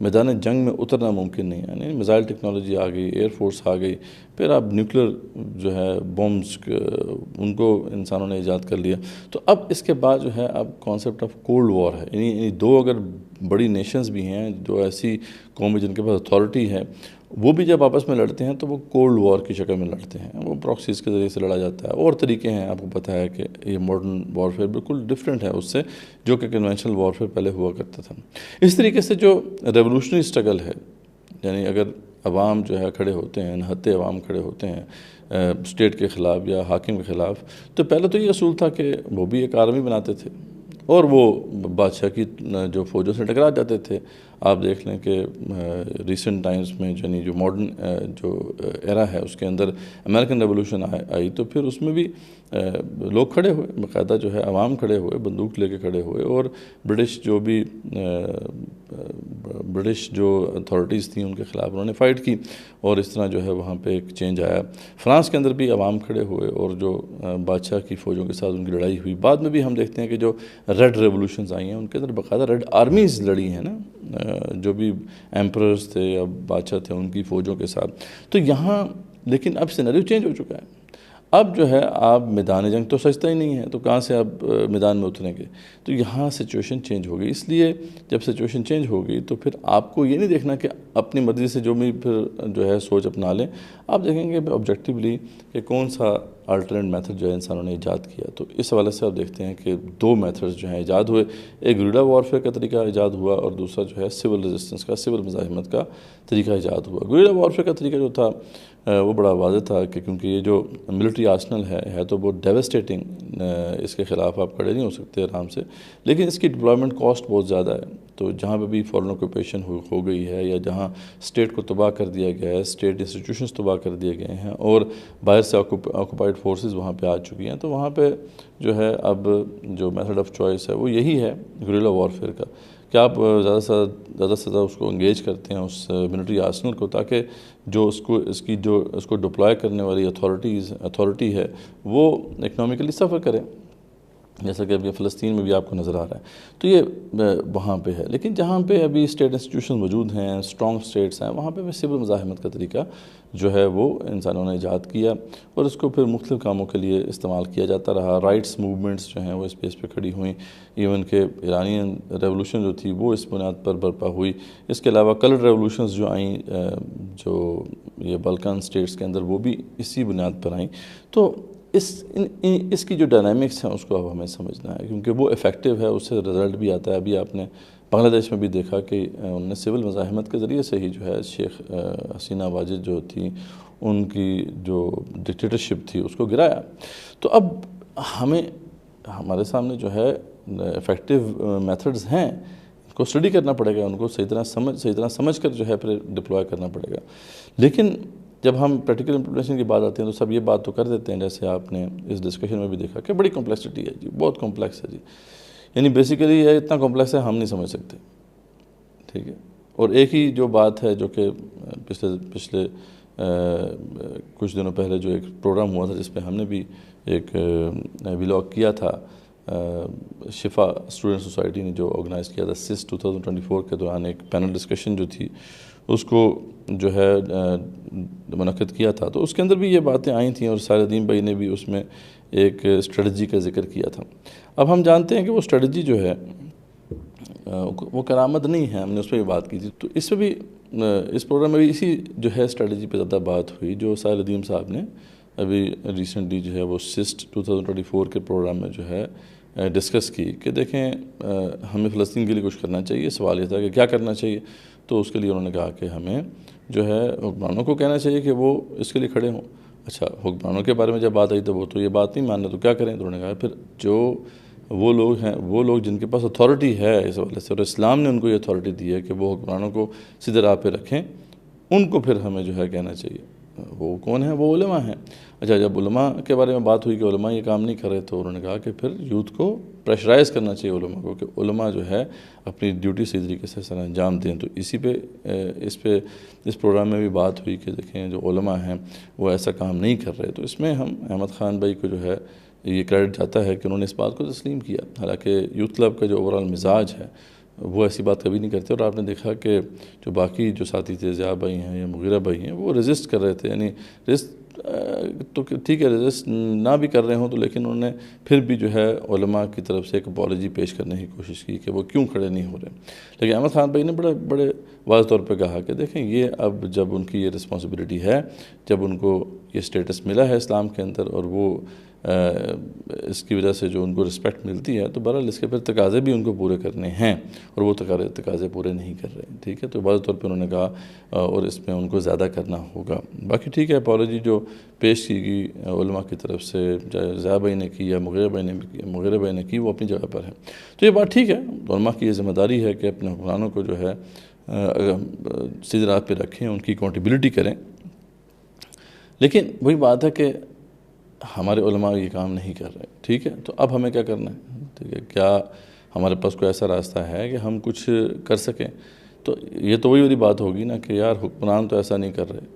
میدان جنگ میں اترنا ممکن نہیں ہے. یعنی میزائل ٹیکنالوجی آ گئی, ایئر فورس آ گئی, پھر اب نیوکلیر جو ہے بومز ان کو انسانوں نے ایجاد کر لیا. تو اب اس کے بعد جو ہے اب کانسیپٹ آف کولڈ وار ہے. یعنی دو اگر بڑی نیشنز بھی ہیں, جو ایسی قومیں جن کے پاس اتھارٹی ہے, وہ بھی جب آپس میں لڑتے ہیں تو وہ کولڈ وار کی شکل میں لڑتے ہیں. وہ پراکسیز کے ذریعے سے لڑا جاتا ہے. اور طریقے ہیں, آپ کو پتہ ہے کہ یہ ماڈرن وارفیئر بالکل ڈفرینٹ ہے اس سے جو کہ کنونشنل وارفیئر پہلے ہوا کرتا تھا. اس طریقے سے جو ریولوشنری اسٹرگل ہے, یعنی اگر عوام جو ہے کھڑے ہوتے ہیں, نہتے عوام کھڑے ہوتے ہیں اسٹیٹ کے خلاف یا حاکم کے خلاف, تو پہلے تو یہ اصول تھا کہ وہ بھی ایک آرمی بناتے تھے اور وہ بادشاہ کی جو فوجوں سے ٹکرا جاتے تھے. آپ دیکھ لیں کہ ریسنٹ ٹائمز میں یعنی جو ماڈرن جو ایرا ہے اس کے اندر امریکن ریولوشن آئی, تو پھر اس میں بھی لوگ کھڑے ہوئے, باقاعدہ جو ہے عوام کھڑے ہوئے, بندوق لے کے کھڑے ہوئے, اور برٹش جو اتھارٹیز تھیں ان کے خلاف انہوں نے فائٹ کی, اور اس طرح جو ہے وہاں پہ ایک چینج آیا. فرانس کے اندر بھی عوام کھڑے ہوئے اور جو بادشاہ کی فوجوں کے ساتھ ان کی لڑائی ہوئی. بعد میں بھی ہم دیکھتے ہیں کہ جو ریڈ ریولوشنز آئی ہیں ان کے اندر باقاعدہ ریڈ آرمیز لڑی ہیں نا, جو بھی ایمپررز تھے یا بادشاہ تھے ان کی فوجوں کے ساتھ. تو یہاں لیکن اب سینیریو چینج ہو چکا ہے. اب جو ہے آپ میدان جنگ تو سجتا ہی نہیں ہے, تو کہاں سے آپ میدان میں اتریں گے. تو یہاں سچویشن چینج ہو گئی. اس لیے جب سچویشن چینج ہو گئی تو پھر آپ کو یہ نہیں دیکھنا کہ اپنی مرضی سے جو بھی پھر جو ہے سوچ اپنا لیں. آپ دیکھیں گے آبجیکٹیولی کہ کون سا الٹرنیٹ میتھڈ جو ہے انسانوں نے ایجاد کیا. تو اس حوالے سے آپ دیکھتے ہیں کہ دو میتھڈز جو ہیں ایجاد ہوئے. ایک گریلا وارفیئر کا طریقہ ایجاد ہوا اور دوسرا جو ہے سول ریزسٹنس کا, سول مزاحمت کا طریقہ ایجاد ہوا. گریلا وارفیئر کا طریقہ جو تھا وہ بڑا واضح تھا کہ کیونکہ یہ جو ملٹری آرسنل ہے تو بہت ڈیوسٹیٹنگ, اس کے خلاف آپ کھڑے نہیں ہو سکتے آرام سے, لیکن اس کی ڈپلائمنٹ کاسٹ بہت زیادہ ہے. تو جہاں پہ بھی فورن آکوپیشن ہو گئی ہے یا جہاں اسٹیٹ کو تباہ کر دیا گیا ہے, اسٹیٹ انسٹیٹیوشنز تباہ کر دیے گئے ہیں اور باہر سے آکوپائڈ فورسز وہاں پہ آ چکی ہیں, تو وہاں پہ جو ہے اب جو میتھڈ آف چوائس ہے وہ یہی ہے گریلا وارفیئر کا, کہ آپ زیادہ سے زیادہ اس کو انگیج کرتے ہیں اس ملٹری آرسنل کو, تاکہ جو اس کو ڈپلائے کرنے والی اتھارٹی ہے وہ اکنامکلی سفر کرے, جیسا کہ ابھی فلسطین میں بھی آپ کو نظر آ رہا ہے. تو یہ وہاں پہ ہے. لیکن جہاں پہ ابھی اسٹیٹ انسٹیٹیوشن موجود ہیں, اسٹرانگ اسٹیٹس ہیں, وہاں پہ سول مزاحمت کا طریقہ جو ہے وہ انسانوں نے ایجاد کیا اور اس کو پھر مختلف کاموں کے لیے استعمال کیا جاتا رہا. رائٹس موومنٹس جو ہیں وہ اس بیس پہ کھڑی ہوئیں. ایون کہ ایرانین ریولوشن جو تھی وہ اس بنیاد پر برپا ہوئی. اس کے علاوہ کلر ریولوشنز جو آئیں جو یہ بالکان اسٹیٹس کے اندر, وہ بھی اسی بنیاد پر آئیں. تو اس کی جو ڈائنامکس ہیں اس کو اب ہمیں سمجھنا ہے, کیونکہ وہ افیکٹو ہے, اس سے رزلٹ بھی آتا ہے. ابھی آپ نے بنگلہ دیش میں بھی دیکھا کہ انہوں نے سول مزاحمت کے ذریعے سے ہی جو ہے شیخ حسینہ واجد جو تھیں ان کی جو ڈکٹیٹرشپ تھی اس کو گرایا. تو اب ہمارے سامنے جو ہے افیکٹو میتھڈز ہیں, ان کو اسٹڈی کرنا پڑے گا, ان کو صحیح طرح سمجھ کر جو ہے پھر ڈپلوائے کرنا پڑے گا. لیکن جب ہم پریکٹیکل امپلیمنٹیشن کی بات آتی ہیں تو سب یہ بات تو کر دیتے ہیں, جیسے آپ نے اس ڈسکشن میں بھی دیکھا کہ بڑی کمپلیکسٹی ہے جی, بہت کمپلیکس ہے جی. یعنی بیسیکلی یہ اتنا کمپلیکس ہے ہم نہیں سمجھ سکتے, ٹھیک ہے. اور ایک ہی جو بات ہے جو کہ پچھلے کچھ دنوں پہلے جو ایک پروگرام ہوا تھا جس پہ ہم نے بھی ایک ولاگ کیا تھا, شفا اسٹوڈنٹ سوسائٹی نے جو آرگنائز کیا تھا سس 2024 کے دوران ایک پینل ڈسکشن جو تھی اس کو جو ہے منعقد کیا تھا. تو اس کے اندر بھی یہ باتیں آئی تھیں اور سارے دین بھائی نے بھی اس میں ایک اسٹریٹجی کا ذکر کیا تھا. اب ہم جانتے ہیں کہ وہ اسٹریٹجی جو ہے وہ کرامت نہیں ہے. ہم نے اس پہ بھی بات کی تھی. تو اس پہ بھی اس پروگرام میں بھی اسی جو ہے اسٹریٹجی پہ زیادہ بات ہوئی جو ساحر ندیم صاحب نے ابھی ریسنٹلی جو ہے وہ سسٹ 2024 کے پروگرام میں جو ہے ڈسکس کی کہ دیکھیں ہمیں فلسطین کے لیے کچھ کرنا چاہیے. سوال یہ تھا کہ کیا کرنا چاہیے. تو اس کے لیے انہوں نے کہا کہ ہمیں جو ہے حکمرانوں کو کہنا چاہیے کہ وہ اس کے لیے کھڑے ہوں. اچھا, حکمرانوں کے بارے میں جب بات آئی تو وہ تو یہ بات نہیں مان رہے, تو کیا کریں. تو انہوں نے کہا پھر جو وہ لوگ ہیں, وہ لوگ جن کے پاس اتھارٹی ہے اس حوالے سے, اور اسلام نے ان کو یہ اتھارٹی دی ہے کہ وہ حکمرانوں کو سیدھے راہ پہ رکھیں, ان کو پھر ہمیں جو ہے کہنا چاہیے. وہ کون ہیں؟ وہ علماء ہیں. اچھا, جب علماء کے بارے میں بات ہوئی کہ علماء یہ کام نہیں کر رہے, تو انہوں نے کہا کہ پھر یوتھ کو پریشرائز کرنا چاہیے علماء کو کہ علماء جو ہے اپنی ڈیوٹی صحیح طریقے سے سر انجام دیں. تو اسی پہ اس پروگرام میں بھی بات ہوئی کہ دیکھیں جو علماء ہیں وہ ایسا کام نہیں کر رہے. تو اس میں ہم احمد خان بھائی کو جو ہے یہ کریڈٹ جاتا ہے کہ انہوں نے اس بات کو تسلیم کیا. حالانکہ یوتھ کلب کا جو اوورال مزاج ہے وہ ایسی بات کبھی نہیں کرتے. اور آپ نے دیکھا کہ جو باقی جو ساتھی تھے, ضیاء بھائی ہیں یا مغیرہ بھائی ہیں, وہ ریزسٹ کر رہے تھے. یعنی تو ٹھیک ہے ریزسٹ نہ بھی کر رہے ہوں تو, لیکن انہوں نے پھر بھی جو ہے علماء کی طرف سے ایک اپالوجی پیش کرنے کی کوشش کی کہ وہ کیوں کھڑے نہیں ہو رہے. لیکن احمد خان بھائی نے بڑے واضح طور پہ کہا کہ دیکھیں یہ اب جب ان کی یہ رسپانسبلٹی ہے, جب ان کو یہ سٹیٹس ملا ہے اسلام کے اندر, اور وہ اس کی وجہ سے جو ان کو رسپیکٹ ملتی ہے, تو بہرحال اس کے پھر تقاضے بھی ان کو پورے کرنے ہیں, اور وہ تقاضے پورے نہیں کر رہے. ٹھیک ہے, تو واضح طور پہ انہوں نے کہا اور اس میں ان کو زیادہ کرنا ہوگا. باقی ٹھیک ہے, اپالوجی جو پیش کی گئی علماء کی طرف سے, چاہے ضیاء بھائی نے کی یا مغیرہ بھائی نے کی, وہ اپنی جگہ پر ہے. تو یہ بات ٹھیک ہے, علماء کی یہ ذمہ داری ہے کہ اپنے حکمرانوں کو جو ہے سیدھی راہ پہ رکھیں, ان کی اکاؤنٹیبلٹی کریں. لیکن وہی بات ہے کہ ہمارے علماء یہ کام نہیں کر رہے. ٹھیک ہے, تو اب ہمیں کیا کرنا ہے؟ ٹھیک ہے, کیا ہمارے پاس کوئی ایسا راستہ ہے کہ ہم کچھ کر سکیں؟ تو یہ تو وہی بات ہوگی نا کہ یار حکمران تو ایسا نہیں کر رہے,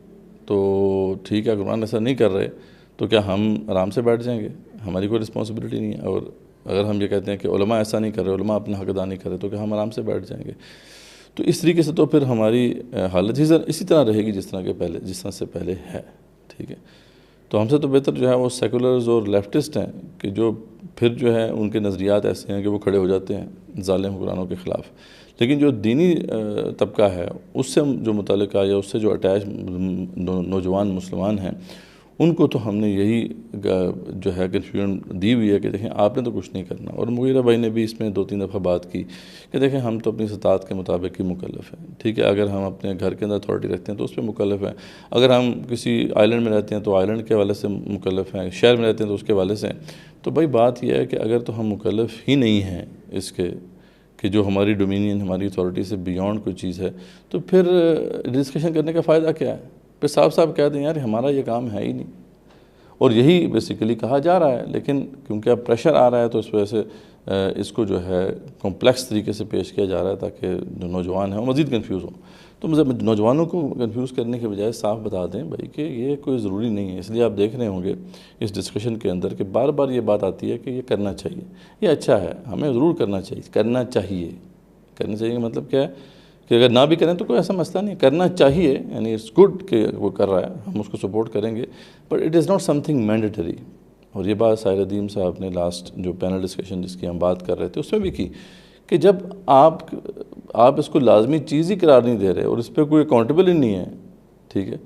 تو ٹھیک ہے حکمران ایسا نہیں کر رہے, تو کیا ہم آرام سے بیٹھ جائیں گے؟ ہماری کوئی رسپانسبلٹی نہیں ہے. اور اگر ہم یہ کہتے ہیں کہ علماء ایسا نہیں کر رہے, علماء اپنا حق ادا نہیں کر رہے, تو کیا ہم آرام سے بیٹھ جائیں گے؟ تو اس طریقے سے تو پھر ہماری حالت اسی طرح رہے گی جس طرح سے پہلے ہے. ٹھیک ہے, تو ہم سے تو بہتر جو ہے وہ سیکولرز اور لیفٹسٹ ہیں کہ جو پھر جو ہے ان کے نظریات ایسے ہیں کہ وہ کھڑے ہو جاتے ہیں ظالم حکمرانوں کے خلاف. لیکن جو دینی طبقہ ہے, اس سے جو متعلقہ یا اس سے جو اٹیچ نوجوان مسلمان ہیں, ان کو تو ہم نے یہی جو ہے کنفیوژن دی ہوئی ہے کہ دیکھیں آپ نے تو کچھ نہیں کرنا. اور مغیرہ بھائی نے بھی اس میں 2-3 دفعہ بات کی کہ دیکھیں ہم تو اپنی استطاعت کے مطابق ہی مکلف ہیں. ٹھیک ہے, اگر ہم اپنے گھر کے اندر اتھارٹی رکھتے ہیں تو اس پہ مکلف ہیں, اگر ہم کسی آئلینڈ میں رہتے ہیں تو آئلینڈ کے حوالے سے مکلف ہیں, شہر میں رہتے ہیں تو اس کے حوالے سے. تو بھائی بات یہ ہے کہ اگر تو ہم مکلف ہی نہیں ہیں اس کے کہ جو ہماری ڈومینین, ہماری اتھارٹی سے بیونڈ کوئی چیز ہے, تو پھر ڈسکشن کرنے کا فائدہ کیا ہے؟ پھر صاحب کہہ دیں یار ہمارا یہ کام ہے ہی نہیں. اور یہی بیسیکلی کہا جا رہا ہے. لیکن کیونکہ اب پریشر آ رہا ہے تو اس وجہ سے اس کو جو ہے کمپلیکس طریقے سے پیش کیا جا رہا ہے تاکہ جو نوجوان ہیں وہ مزید کنفیوز ہوں. تو نوجوانوں کو کنفیوز کرنے کے بجائے صاف بتا دیں بھائی کہ یہ کوئی ضروری نہیں ہے. اس لیے آپ دیکھ رہے ہوں گے اس ڈسکشن کے اندر کہ بار بار یہ بات آتی ہے کہ یہ کرنا چاہیے, یہ اچھا ہے, ہمیں ضرور کرنا چاہیے. کرنا چاہیے کا مطلب کیا ہے کہ اگر نہ بھی کریں تو کوئی ایسا مسئلہ نہیں, کرنا چاہیے. یعنی اٹس گڈ کہ وہ کر رہا ہے, ہم اس کو سپورٹ کریں گے, but it is not some thing mandatory. اور یہ بات ساحر ندیم صاحب نے لاسٹ جو پینل ڈسکشن جس کی ہم بات کر رہے تھے اس میں بھی کی کہ جب آپ اس کو لازمی چیز ہی قرار نہیں دے رہے اور اس پہ کوئی اکاؤنٹیبل ہی نہیں ہے, ٹھیک ہے,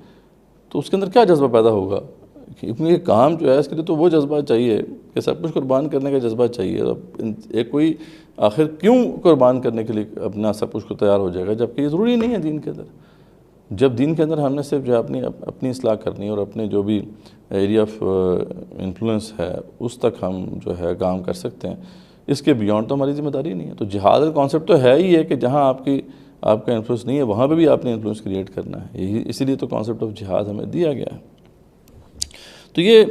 تو اس کے اندر کیا جذبہ پیدا ہوگا؟ کیونکہ یہ کام جو ہے اس کے لیے تو وہ جذبہ چاہیے کہ سب کچھ قربان کرنے کا جذبہ چاہیے. ایک کوئی آخر کیوں قربان کرنے کے لیے اپنا سب کچھ کو تیار ہو جائے گا جبکہ یہ ضروری نہیں ہے دین کے اندر. جب دین کے اندر ہم نے صرف جو ہے اپنی اصلاح کرنی ہے اور اپنے جو بھی ایریا آف انفلوئنس ہے اس تک ہم جو ہے کام کر سکتے ہیں, اس کے بیونڈ تو ہماری ذمہ داری نہیں ہے. تو جہاد کا کانسیپٹ تو ہے ہی ہے کہ جہاں آپ کا انفلوئنس نہیں ہے وہاں پہ بھی آپ نے انفلوئنس کریٹ کرنا ہے. اسی لیے تو کانسیپٹ آف جہاد ہمیں دیا گیا ہے. تو یہ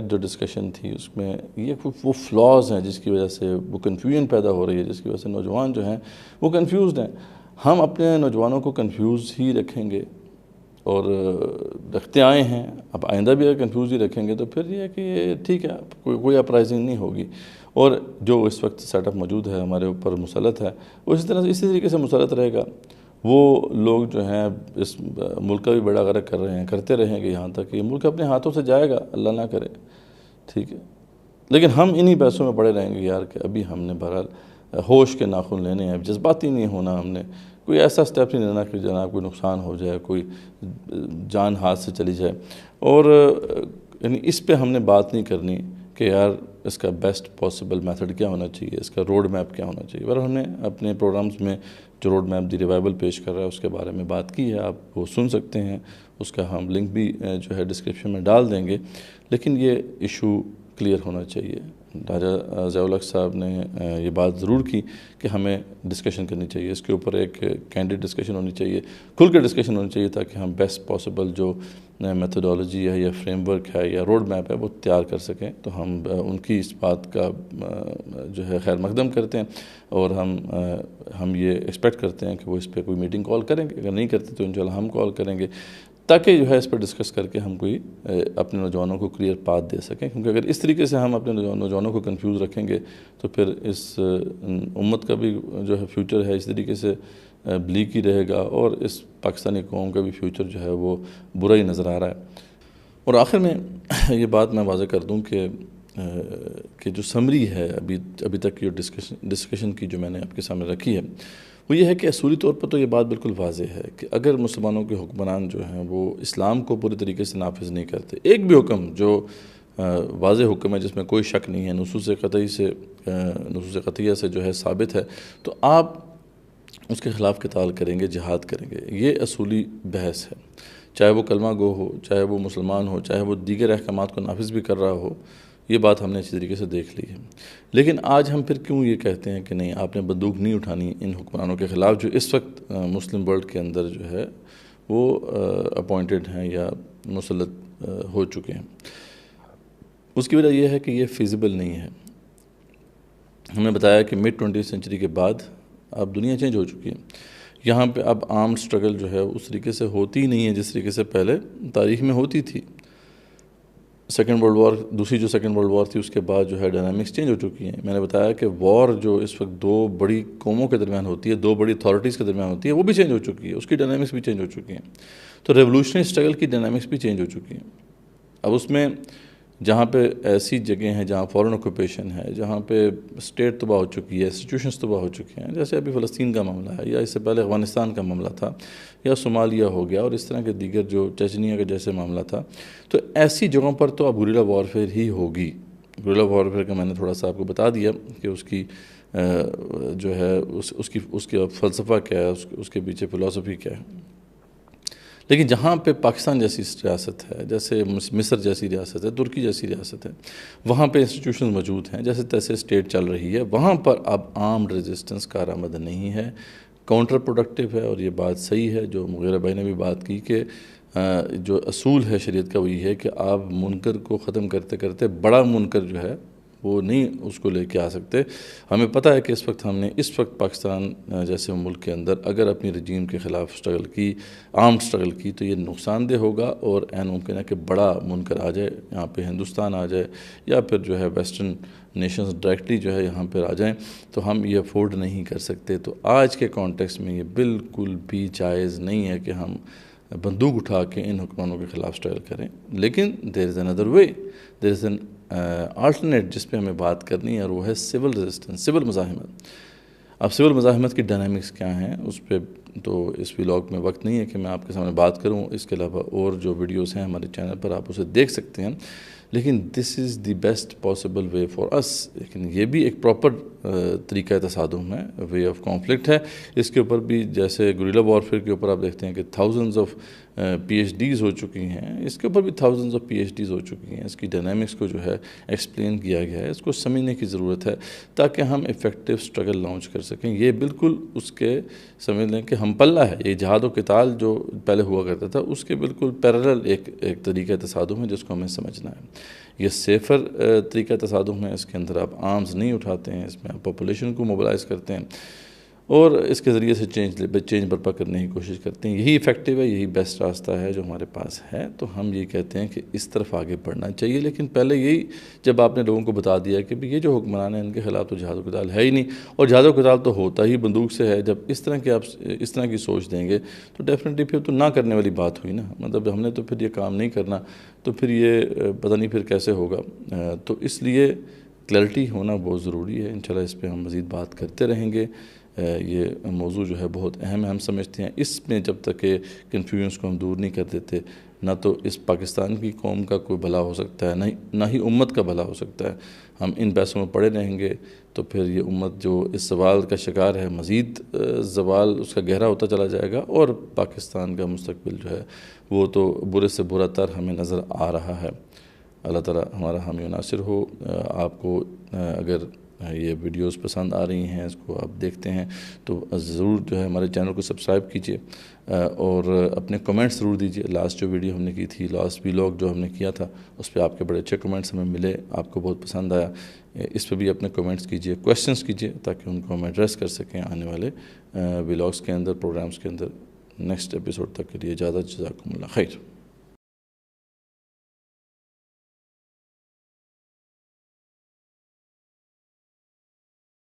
جو ڈسکشن تھی اس میں یہ وہ فلاز ہیں جس کی وجہ سے وہ کنفیوژن پیدا ہو رہی ہے, جس کی وجہ سے نوجوان جو ہیں وہ کنفیوزڈ ہیں. ہم اپنے نوجوانوں کو کنفیوز ہی رکھیں گے اور رکھتے آئے ہیں, اب آئندہ بھی اگر کنفیوز ہی رکھیں گے تو پھر یہ ہے کہ ٹھیک ہے کوئی اپرائزنگ نہیں ہوگی. اور جو اس وقت سیٹ اپ موجود ہے ہمارے اوپر مسلط ہے وہ اسی طریقے سے مسلط رہے گا. وہ لوگ جو ہیں اس ملک کا بھی بڑا غرق کر رہے ہیں, کرتے رہیں گے یہاں تک کہ یہ ملک اپنے ہاتھوں سے جائے گا, اللہ نہ کرے. ٹھیک ہے, لیکن ہم انہی پیسوں میں پڑے رہیں گے یار کہ ابھی ہم نے بہرحال ہوش کے ناخن لینے ہیں، جذباتی نہیں ہونا، ہم نے کوئی ایسا سٹیپ نہیں لینا کہ جناب کوئی نقصان ہو جائے، کوئی جان ہاتھ سے چلی جائے. اور یعنی اس پہ ہم نے بات نہیں کرنی کہ یار اس کا بیسٹ پاسبل میتھڈ کیا ہونا چاہیے، اس کا روڈ میپ کیا ہونا چاہیے. اور ہم نے اپنے پروگرامز میں جو روڈ میپ دی ریوائول پیش کر رہا ہے اس کے بارے میں بات کی ہے، آپ وہ سن سکتے ہیں، اس کا ہم لنک بھی جو ہے ڈسکرپشن میں ڈال دیں گے. لیکن یہ ایشو کلیئر ہونا چاہیے. راجہ ضیاء الحق صاحب نے یہ بات ضرور کی کہ ہمیں ڈسکشن کرنی چاہیے، اس کے اوپر ایک کینڈیڈ ڈسکشن ہونی چاہیے، کھل کے ڈسکشن ہونی چاہیے، تاکہ ہم بیسٹ پاسبل جو میتھڈالوجی ہے یا فریم ورک ہے یا روڈ میپ ہے وہ تیار کر سکیں. تو ہم ان کی اس بات کا جو ہے خیر مقدم کرتے ہیں، اور ہم یہ ایکسپیکٹ کرتے ہیں کہ وہ اس پہ کوئی میٹنگ کال کریں گے. اگر نہیں کرتے تو انشاءاللہ ہم کال کریں گے، تاکہ جو ہے اس پر ڈسکس کر کے ہم کوئی اپنے نوجوانوں کو کلیئر پاتھ دے سکیں. کیونکہ اگر اس طریقے سے ہم اپنے نوجوانوں کو کنفیوز رکھیں گے تو پھر اس امت کا بھی جو ہے فیوچر ہے اس طریقے سے بلیک ہی رہے گا، اور اس پاکستانی قوم کا بھی فیوچر جو ہے وہ برا ہی نظر آ رہا ہے. اور آخر میں یہ بات میں واضح کر دوں کہ جو سمری ہے ابھی تک کی ڈسکشن کی جو میں نے آپ کے سامنے رکھی ہے، وہ یہ ہے کہ اصولی طور پر تو یہ بات بالکل واضح ہے کہ اگر مسلمانوں کے حکمران جو ہیں وہ اسلام کو پورے طریقے سے نافذ نہیں کرتے، ایک بھی حکم جو واضح حکم ہے جس میں کوئی شک نہیں ہے، نصوص قطعیہ سے جو ہے ثابت ہے، تو آپ اس کے خلاف قتال کریں گے، جہاد کریں گے. یہ اصولی بحث ہے. چاہے وہ کلمہ گو ہو، چاہے وہ مسلمان ہو، چاہے وہ دیگر احکامات کو نافذ بھی کر رہا ہو، یہ بات ہم نے اچھی طریقے سے دیکھ لی ہے. لیکن آج ہم پھر کیوں یہ کہتے ہیں کہ نہیں، آپ نے بندوق نہیں اٹھانی ان حکمرانوں کے خلاف جو اس وقت مسلم ورلڈ کے اندر جو ہے وہ اپوائنٹڈ ہیں یا مسلط ہو چکے ہیں. اس کی وجہ یہ ہے کہ یہ فیزیبل نہیں ہے. ہم نے بتایا کہ مڈ 20 سینچری کے بعد اب دنیا چینج ہو چکی ہے. یہاں پہ اب آرمڈ سٹرگل جو ہے اس طریقے سے ہوتی ہی نہیں ہے جس طریقے سے پہلے تاریخ میں ہوتی تھی. دوسری جو سیکنڈ ورلڈ وار تھی، اس کے بعد جو ہے ڈائنامکس چینج ہو چکی ہیں. میں نے بتایا کہ وار جو اس وقت دو بڑی قوموں کے درمیان ہوتی ہے، دو بڑی اتھارٹیز کے درمیان ہوتی ہے، وہ بھی چینج ہو چکی ہے، اس کی ڈائنامکس بھی چینج ہو چکی ہیں. تو ریولوشنری سٹرگل کی ڈائنامکس بھی چینج ہو چکی ہیں. اب اس میں جہاں پہ ایسی جگہیں ہیں جہاں فورن آکوپیشن ہے، جہاں پہ اسٹیٹ تباہ ہو چکی ہے، انسٹیٹیوشنز تباہ ہو چکے ہیں، جیسے ابھی فلسطین کا معاملہ ہے، یا اس سے پہلے افغانستان کا معاملہ تھا، یا صومالیہ ہو گیا، اور اس طرح کے دیگر جو چیچنیا کا جیسے معاملہ تھا. تو ایسی جگہوں پر تو اب گوریلا وارفیئر ہی ہوگی. گوریلا وارفیئر کا میں نے تھوڑا سا آپ کو بتا دیا کہ اس کی جو ہے اس کی فلسفہ کیا ہے، اس کے پیچھے فلسفی کیا ہے. لیکن جہاں پہ پاکستان جیسی ریاست ہے، جیسے مصر جیسی ریاست ہے، ترکی جیسی ریاست ہے، وہاں پہ انسٹیٹیوشن موجود ہیں، جیسے تیسے اسٹیٹ چل رہی ہے، وہاں پر اب آرمڈ ریزسٹنس کارآمد نہیں ہے، کاؤنٹر پروڈکٹیو ہے. اور یہ بات صحیح ہے جو مغیرہ بھائی نے بھی بات کی کہ جو اصول ہے شریعت کا وہ یہ ہے کہ آپ منکر کو ختم کرتے کرتے بڑا منکر جو ہے وہ نہیں اس کو لے کے آ سکتے. ہمیں پتہ ہے کہ اس وقت پاکستان جیسے ملک کے اندر اگر اپنی رجیم کے خلاف سٹرگل کی، آرمڈ سٹرگل کی، تو یہ نقصان دہ ہوگا، اور عین ممکن ہے کہ بڑا منکر آ جائے، یہاں پہ ہندوستان آ جائے، یا پھر جو ہے ویسٹرن نیشنز ڈائریکٹلی جو ہے یہاں پر آ جائیں، تو ہم یہ افورڈ نہیں کر سکتے. تو آج کے کانٹیکسٹ میں یہ بالکل بھی جائز نہیں ہے کہ ہم بندوق اٹھا کے ان حکمرانوں کے خلاف سٹرگل کریں. لیکن دیر از اندر وے، دیر از این آلٹرنیٹ جس پہ ہمیں بات کرنی ہے، اور وہ ہے سول ریزسٹنس، سول مزاحمت. اب سول مزاحمت کی ڈائنامکس کیا ہیں اس پہ تو اس ولاگ میں وقت نہیں ہے کہ میں آپ کے سامنے بات کروں. اس کے علاوہ اور جو ویڈیوز ہیں ہمارے چینل پر آپ اسے دیکھ سکتے ہیں. لیکن this is the best possible way for us. لیکن یہ بھی ایک پراپر طریقہ تصادم ہے، وے آف کانفلکٹ ہے. اس کے اوپر بھی جیسے گوریلا وارفیئر کے اوپر آپ دیکھتے ہیں کہ thousands of P H Ds ہو چکی ہیں، اس کے اوپر بھی thousands of P H Ds ہو چکی ہیں. اس کی ڈائنامکس کو جو ہے ایکسپلین کیا گیا ہے، اس کو سمجھنے کی ضرورت ہے تاکہ ہم ایفیکٹو سٹرگل لانچ کر سکیں. یہ بالکل اس کے سمجھ لیں کہ ہم پلہ ہے، یہ جہاد و قتال جو پہلے ہوا کرتا تھا اس کے بالکل پیرلل ایک طریقہ تصادم ہے جس کو ہمیں سمجھنا ہے. یہ سیفر طریقہ تصادم ہے، اس کے اندر آپ آرمز نہیں اٹھاتے ہیں، اس میں آپ پاپولیشن کو موبلائز کرتے ہیں اور اس کے ذریعے سے چینج برپا کرنے کی کوشش کرتے ہیں. یہی ایفیکٹو ہے، یہی بیسٹ راستہ ہے جو ہمارے پاس ہے. تو ہم یہ کہتے ہیں کہ اس طرف آگے بڑھنا چاہیے. لیکن پہلے یہی جب آپ نے لوگوں کو بتا دیا کہ یہ جو حکمران ہیں ان کے خلاف تو جہاد و قتال ہے ہی نہیں، اور جہاد و قتال تو ہوتا ہی بندوق سے ہے، جب اس طرح کی سوچ دیں گے تو ڈیفینیٹلی پھر تو نہ کرنے والی بات ہوئی نا. مطلب ہم نے تو پھر یہ کام نہیں کرنا، تو پھر یہ پتہ نہیں پھر کیسے ہوگا. تو اس لیے کلیئرٹی ہونا بہت ضروری ہے. انشاءاللہ اس پہ ہم مزید بات کرتے رہیں گے. یہ موضوع جو ہے بہت اہم ہے, ہم سمجھتے ہیں. اس میں جب تک کہ کنفیوژنس کو ہم دور نہیں کر دیتے, نہ تو اس پاکستان کی قوم کا کوئی بھلا ہو سکتا ہے, نہ ہی امت کا بھلا ہو سکتا ہے. ہم ان بحثوں میں پڑے رہیں گے تو پھر یہ امت جو اس زوال کا شکار ہے, مزید زوال اس کا گہرا ہوتا چلا جائے گا, اور پاکستان کا مستقبل جو ہے وہ تو برے سے برا تر ہمیں نظر آ رہا ہے. اللہ تعالی ہمارا حامی و ناصر ہو. آپ کو اگر یہ ویڈیوز پسند آ رہی ہیں, اس کو آپ دیکھتے ہیں, تو ضرور جو ہے ہمارے چینل کو سبسکرائب کیجئے, اور اپنے کمنٹس ضرور دیجئے. لاسٹ جو ویڈیو ہم نے کی تھی, لاسٹ ولاگ جو ہم نے کیا تھا, اس پہ آپ کے بڑے اچھے کمنٹس ہمیں ملے, آپ کو بہت پسند آیا. اس پہ بھی اپنے کمنٹس کیجئے, کویسچنس کیجئے, تاکہ ان کو ہم ایڈریس کر سکیں آنے والے ولاگس کے اندر, پروگرامز کے اندر. نیکسٹ ایپیسوڈ تک کے لیے اجازت. جزاکم اللہ خیر.